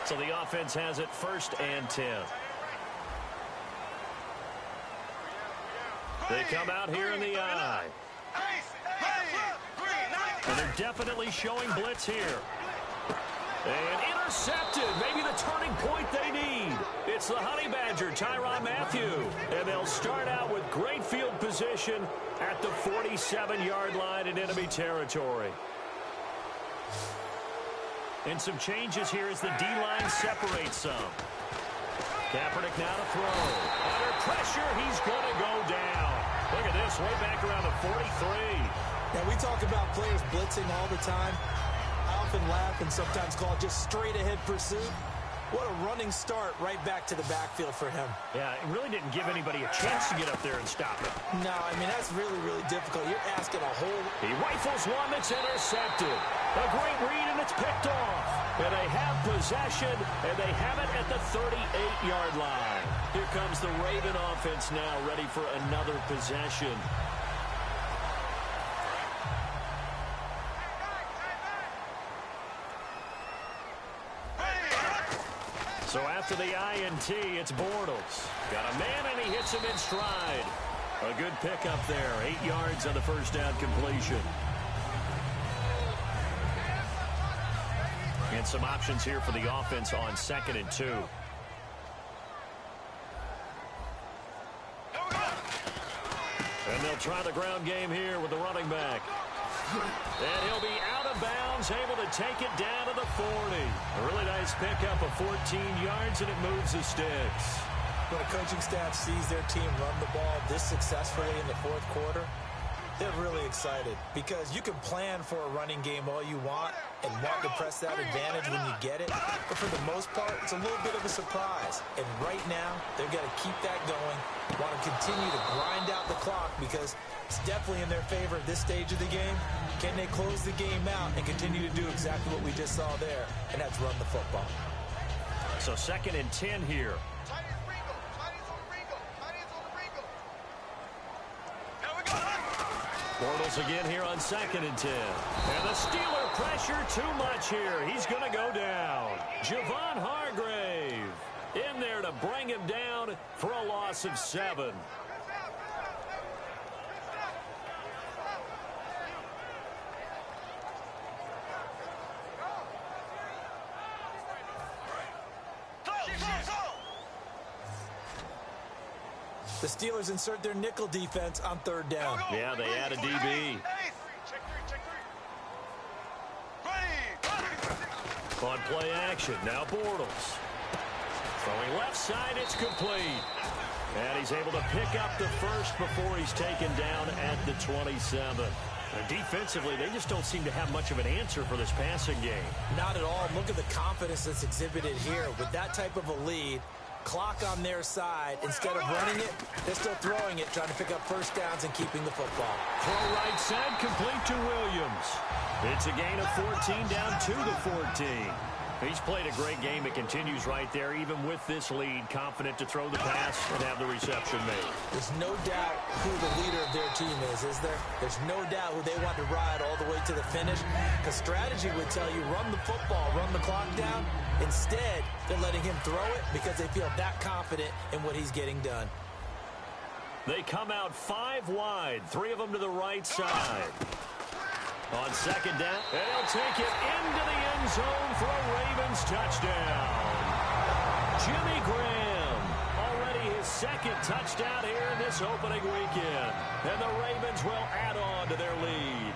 So the offense has it 1st and 10. They come out here in the eye. And they're definitely showing blitz here. And intercepted. Maybe the turning point they need. It's the Honey Badger, Tyrann Mathieu. And they'll start out with great field position at the 47-yard line in enemy territory. And some changes here as the D-line separates some. Kaepernick now to throw. Under pressure, he's going to go down. Look at this, way back around the 43.
Now, we talk about players blitzing all the time. I often laugh and sometimes call it just straight-ahead pursuit. What a running start right back to the backfield for him.
Yeah, it really didn't give anybody a chance to get up there and stop it.
No, I mean, that's really, really difficult. You're asking a whole...
He rifles one that's intercepted. A great read, and it's picked off. And they have possession, and they have it at the 38-yard line. Here comes the Raven offense now, ready for another possession. So after the INT, it's Bortles. Got a man, and he hits him in stride. A good pickup there. 8 yards on the 1st down completion. And some options here for the offense on 2nd and 2. And they'll try the ground game here with the running back. And he'll be out of bounds, able to take it down to the 40. A really nice pickup of 14 yards, and it moves the sticks.
When a coaching staff sees their team run the ball this successfully in the fourth quarter, they're really excited because you can plan for a running game all you want and want to press that advantage when you get it. But for the most part, it's a little bit of a surprise. And right now, they're going to keep that going, want to continue to grind out the clock because it's definitely in their favor at this stage of the game. Can they close the game out and continue to do exactly what we just saw there, and that's run the football.
So 2nd and 10 here. Bortles again here on 2nd and 10. And the Steeler pressure too much here. He's going to go down. Javon Hargrave in there to bring him down for a loss of 7.
The Steelers insert their nickel defense on 3rd down.
Yeah, they add a DB. On play action, now Bortles. Throwing left side, it's complete. And he's able to pick up the first before he's taken down at the 27. And defensively, they just don't seem to have much of an answer for this passing game.
Not at all. Look at the confidence that's exhibited here. With that type of a lead, clock on their side, instead of running it, they're still throwing it, trying to pick up first downs and keeping the football.
Throw right side, complete to Williams. It's a gain of 14 down to the 14. He's played a great game. It continues right there, even with this lead, confident to throw the pass and have the reception made.
There's no doubt who the leader of their team is there? There's no doubt who they want to ride all the way to the finish. Because strategy would tell you, run the football, run the clock down. Instead, they're letting him throw it because they feel that confident in what he's getting done.
They come out 5 wide, 3 of them to the right side. On 2nd down, and he'll take it into the end zone for a Ravens touchdown. Jimmy Graham, already his 2nd touchdown here in this opening weekend. And the Ravens will add on to their lead.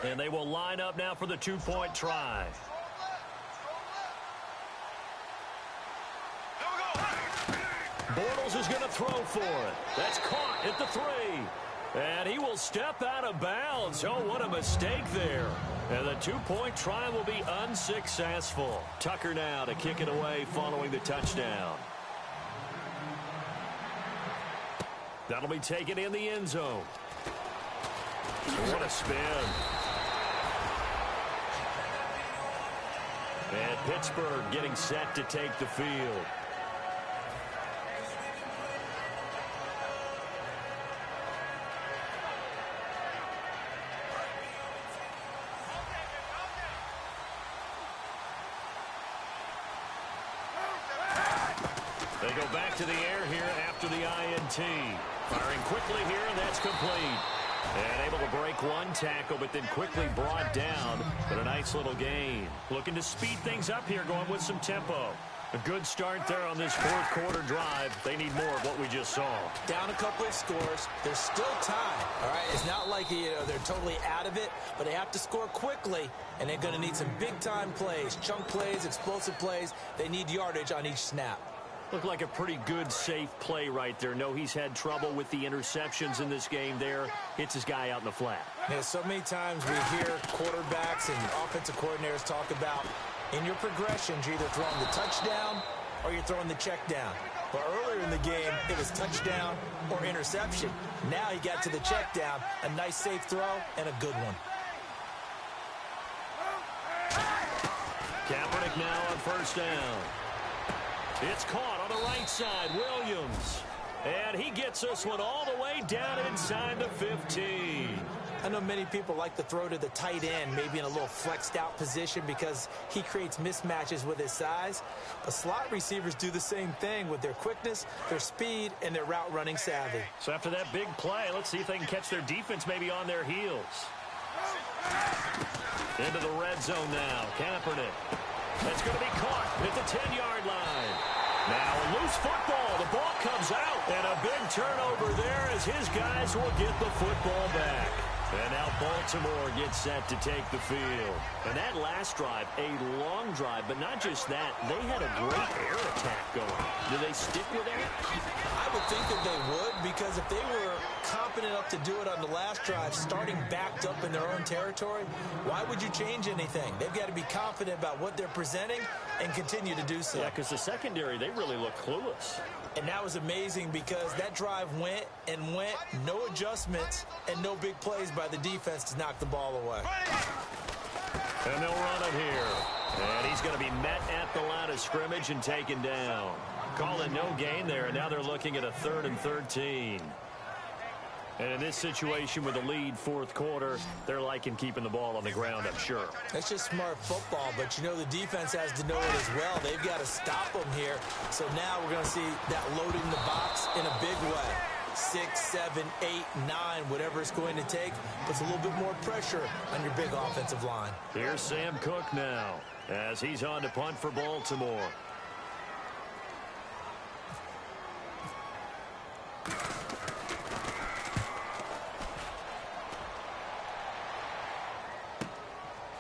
And they will line up now for the 2-point try. Bortles is going to throw for it. That's caught at the 3. And he will step out of bounds. Oh, what a mistake there. And the 2-point try will be unsuccessful. Tucker now to kick it away following the touchdown. That'll be taken in the end zone. What a spin. And Pittsburgh getting set to take the field. They go back to the air here after the INT. Firing quickly here, and that's complete. And able to break one tackle, but then quickly brought down. But a nice little gain. Looking to speed things up here, going with some tempo. A good start there on this fourth quarter drive. They need more of what we just saw.
Down a couple of scores. There's still time. All right, it's not like they're totally out of it, but they have to score quickly, and they're going to need some big-time plays, chunk plays, explosive plays. They need yardage on each snap.
Looked like a pretty good, safe play right there. No, he's had trouble with the interceptions in this game there. Hits his guy out in the flat.
Yeah, so many times we hear quarterbacks and offensive coordinators talk about In your progressions, you're either throwing the touchdown or you're throwing the check down. But earlier in the game, it was touchdown or interception. Now he got to the check down, a nice safe throw, and a good one.
Kaepernick now on first down. It's caught on the right side, Williams. And he gets this one all the way down inside the 15.
I know many people like to throw to the tight end, maybe in a little flexed out position because he creates mismatches with his size. But slot receivers do the same thing with their quickness, their speed, and their route running savvy.
So after that big play, let's see if they can catch their defense maybe on their heels. Into the red zone now, Kaepernick. That's going to be caught at the 10-yard line. Now a loose football. The ball comes out. And a big turnover there as his guys will get the football back. And now Baltimore gets set to take the field. And that last drive, a long drive, but not just that. They had a great air attack going. Do they stick with that?
I would think that they would, because if they were confident enough to do it on the last drive, starting backed up in their own territory, why would you change anything? They've got to be confident about what they're presenting and continue to do so.
Yeah, because the secondary, they really look clueless.
And that was amazing because that drive went and went, no adjustments and no big plays by the defense to knock the ball away.
And they'll run it here. And he's going to be met at the line of scrimmage and taken down. Calling no gain there, and now they're looking at a 3rd and 13. And in this situation with the lead fourth quarter, they're liking keeping the ball on the ground, I'm sure.
That's just smart football, but you know the defense has to know it as well. They've got to stop them here. So now we're going to see that loading the box in a big way. 6, 7, 8, 9, whatever it's going to take, puts a little bit more pressure on your big offensive line.
Here's Sam Cook now as he's on to punt for Baltimore.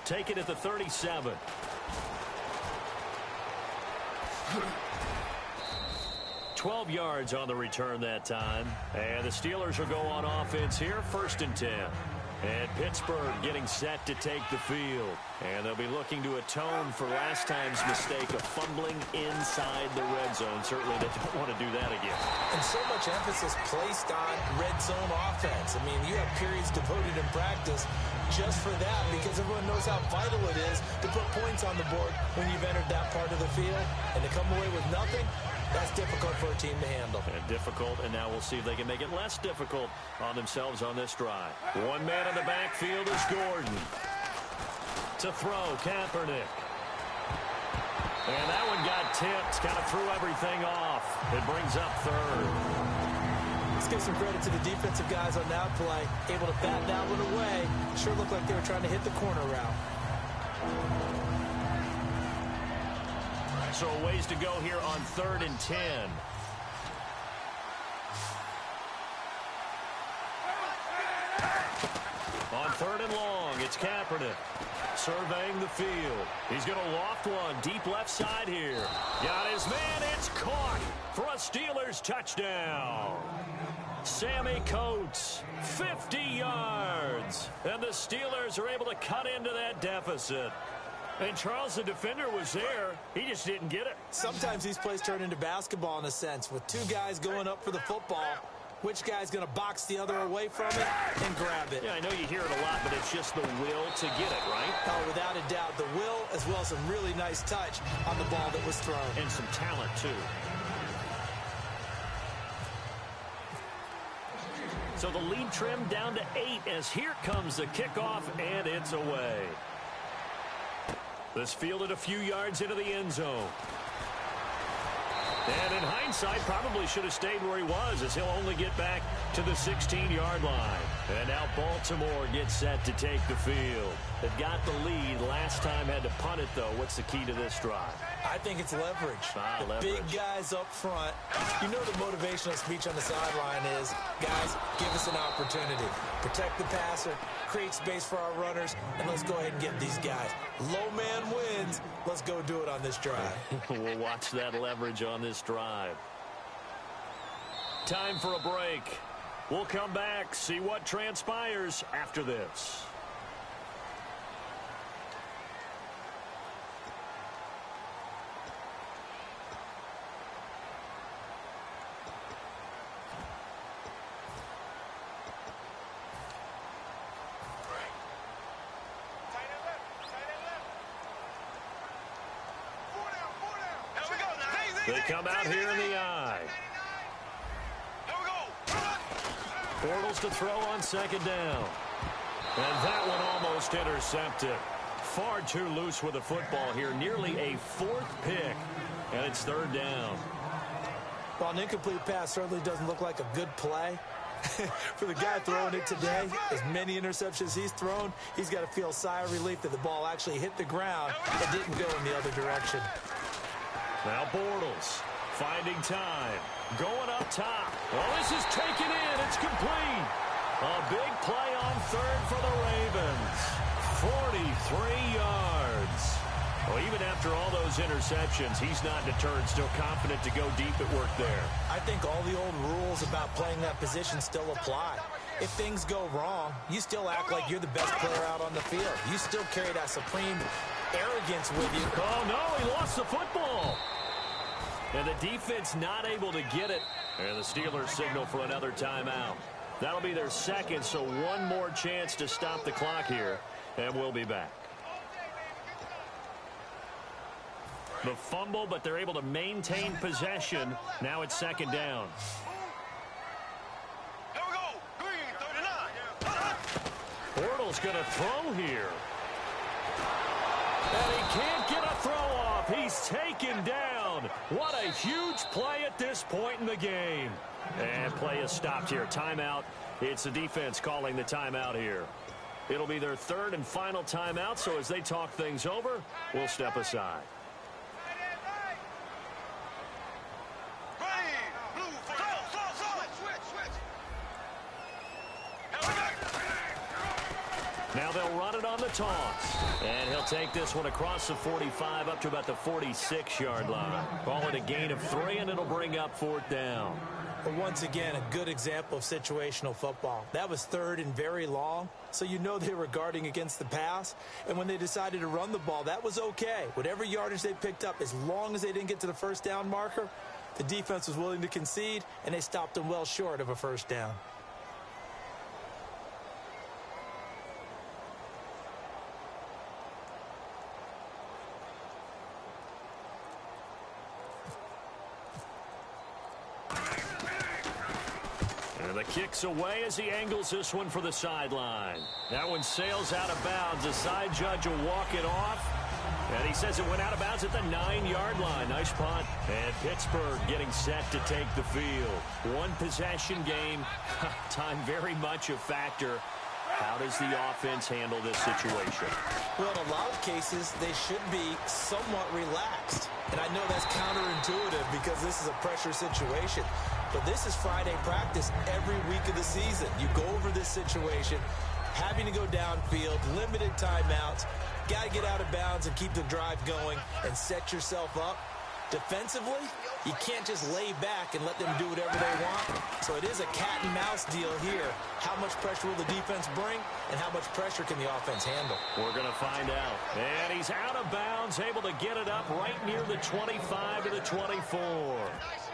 Take it at the 37. "12 yards on the return that time. And the Steelers will go on offense here, 1st and 10. And Pittsburgh getting set to take the field. And they'll be looking to atone for last time's mistake of fumbling inside the red zone. Certainly they don't want to do that again.
And so much emphasis placed on red zone offense. I mean, you have periods devoted in practice just for that, because everyone knows how vital it is to put points on the board when you've entered that part of the field. And to come away with nothing, that's difficult for a team to handle.
And difficult, and now we'll see if they can make it less difficult on themselves on this drive. One man in the backfield is Gordon. To throw, Kaepernick. And that one got tipped, kind of threw everything off. It brings up 3rd.
Let's give some credit to the defensive guys on that play. Able to bat that one away. Sure looked like they were trying to hit the corner route.
So a ways to go here on 3rd and 10. On 3rd and long, it's Kaepernick surveying the field. He's going to loft one deep left side here. Got his man. It's caught for a Steelers touchdown. Sammy Coates, 50 yards. And the Steelers are able to cut into that deficit. And Charles, the defender, was there. He just didn't get it.
Sometimes these plays turn into basketball in a sense, with two guys going up for the football. Which guy's going to box the other away from it and grab it?
Yeah, I know you hear it a lot, but it's just the will to get it, right?
Oh, without a doubt. The will, as well as some really nice touch on the ball that was thrown.
And some talent, too. So the lead trimmed down to 8 as here comes the kickoff, and it's away. This fielded a few yards into the end zone. And in hindsight, probably should have stayed where he was, as he'll only get back to the 16-yard line. And now Baltimore gets set to take the field. They've got the lead. Last time had to punt it, though. What's the key to this drive?
I think it's leverage.
Leverage.
Big guys up front. You know the motivational speech on the sideline is, guys, give us an opportunity. Protect the passer, create space for our runners, and let's go ahead and get these guys. Low man wins. Let's go do it on this drive.
We'll watch that leverage on this drive. Time for a break. We'll come back, see what transpires after this. They come out here in the I. Bortles to throw on second down. And that one almost intercepted. Far too loose with the football here. Nearly a fourth pick. And it's third down.
Well, an incomplete pass certainly doesn't look like a good play. For the guy throwing it today, as many interceptions he's thrown, he's got to feel a sigh of relief that the ball actually hit the ground and didn't go in the other direction.
Now Bortles finding time. Going up top. Well, this is taken in. It's complete. A big play on third for the Ravens. 43 yards. Well, even after all those interceptions, he's not deterred, still confident to go deep at work there.
I think all the old rules about playing that position still apply. If things go wrong, you still act like you're the best player out on the field. You still carry that supreme arrogance with you.
Oh, no, he lost the football. And the defense not able to get it. And the Steelers signal for another timeout. That'll be their second, so one more chance to stop the clock here. And we'll be back. The fumble, but they're able to maintain possession. Now it's second down.
Here we go. Green, 39.
Bortles going to throw here. And he can't get a throw off. He's taken down. What a huge play at this point in the game. And play is stopped here. Timeout. It's the defense calling the timeout here. It'll be their third and final timeout, so as they talk things over, we'll step aside. Now they'll run it on the toss. And he'll take this one across the 45 up to about the 46-yard line. Call it a gain of 3, and it'll bring up fourth down.
But once again, a good example of situational football. That was third and very long, so you know they were guarding against the pass. And when they decided to run the ball, that was okay. Whatever yardage they picked up, as long as they didn't get to the first down marker, the defense was willing to concede, and they stopped them well short of a first down.
The kick's away as he angles this one for the sideline. That one sails out of bounds. The side judge will walk it off. And he says it went out of bounds at the 9-yard line. Nice punt. And Pittsburgh getting set to take the field. One possession game. Time very much a factor. How does the offense handle this situation?
Well, in a lot of cases, they should be somewhat relaxed. And I know that's counterintuitive because this is a pressure situation. But this is Friday practice every week of the season. You go over this situation, having to go downfield, limited timeouts, got to get out of bounds and keep the drive going and set yourself up. Defensively, you can't just lay back and let them do whatever they want. So it is a cat and mouse deal here. How much pressure will the defense bring, and how much pressure can the offense handle?
We're going to find out. And he's out of bounds, able to get it up right near the 25 to the 24.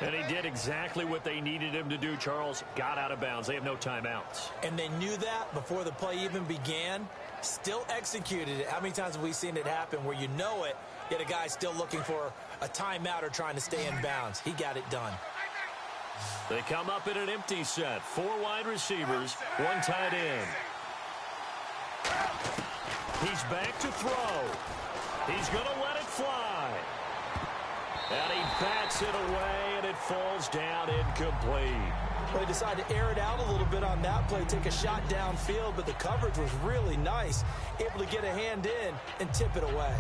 And he did exactly what they needed him to do, Charles. Got out of bounds. They have no timeouts.
And they knew that before the play even began. Still executed it. How many times have we seen it happen where you know it, yet a guy's still looking for a timeout or trying to stay in bounds? He got it done.
They come up in an empty set. 4 wide receivers, 1 tight end. He's back to throw. He's going to let it fly. And he bats it away, and it falls down incomplete.
Well, they decided to air it out a little bit on that play, take a shot downfield, but the coverage was really nice. Able to get a hand in and tip it away.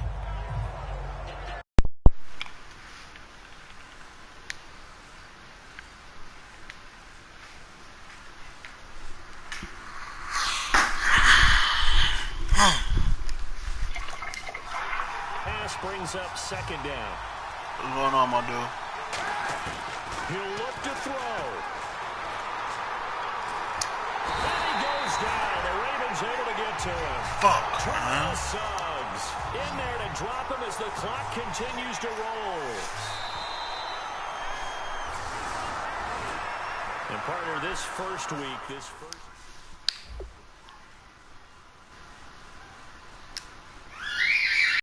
Pass brings up second down.
What's going on, my dude?
He'll look to throw. And he goes down. The Ravens able to get to him.
Fuck,
Charles Suggs in there to drop him as the clock continues to roll. And partner, this first week, this first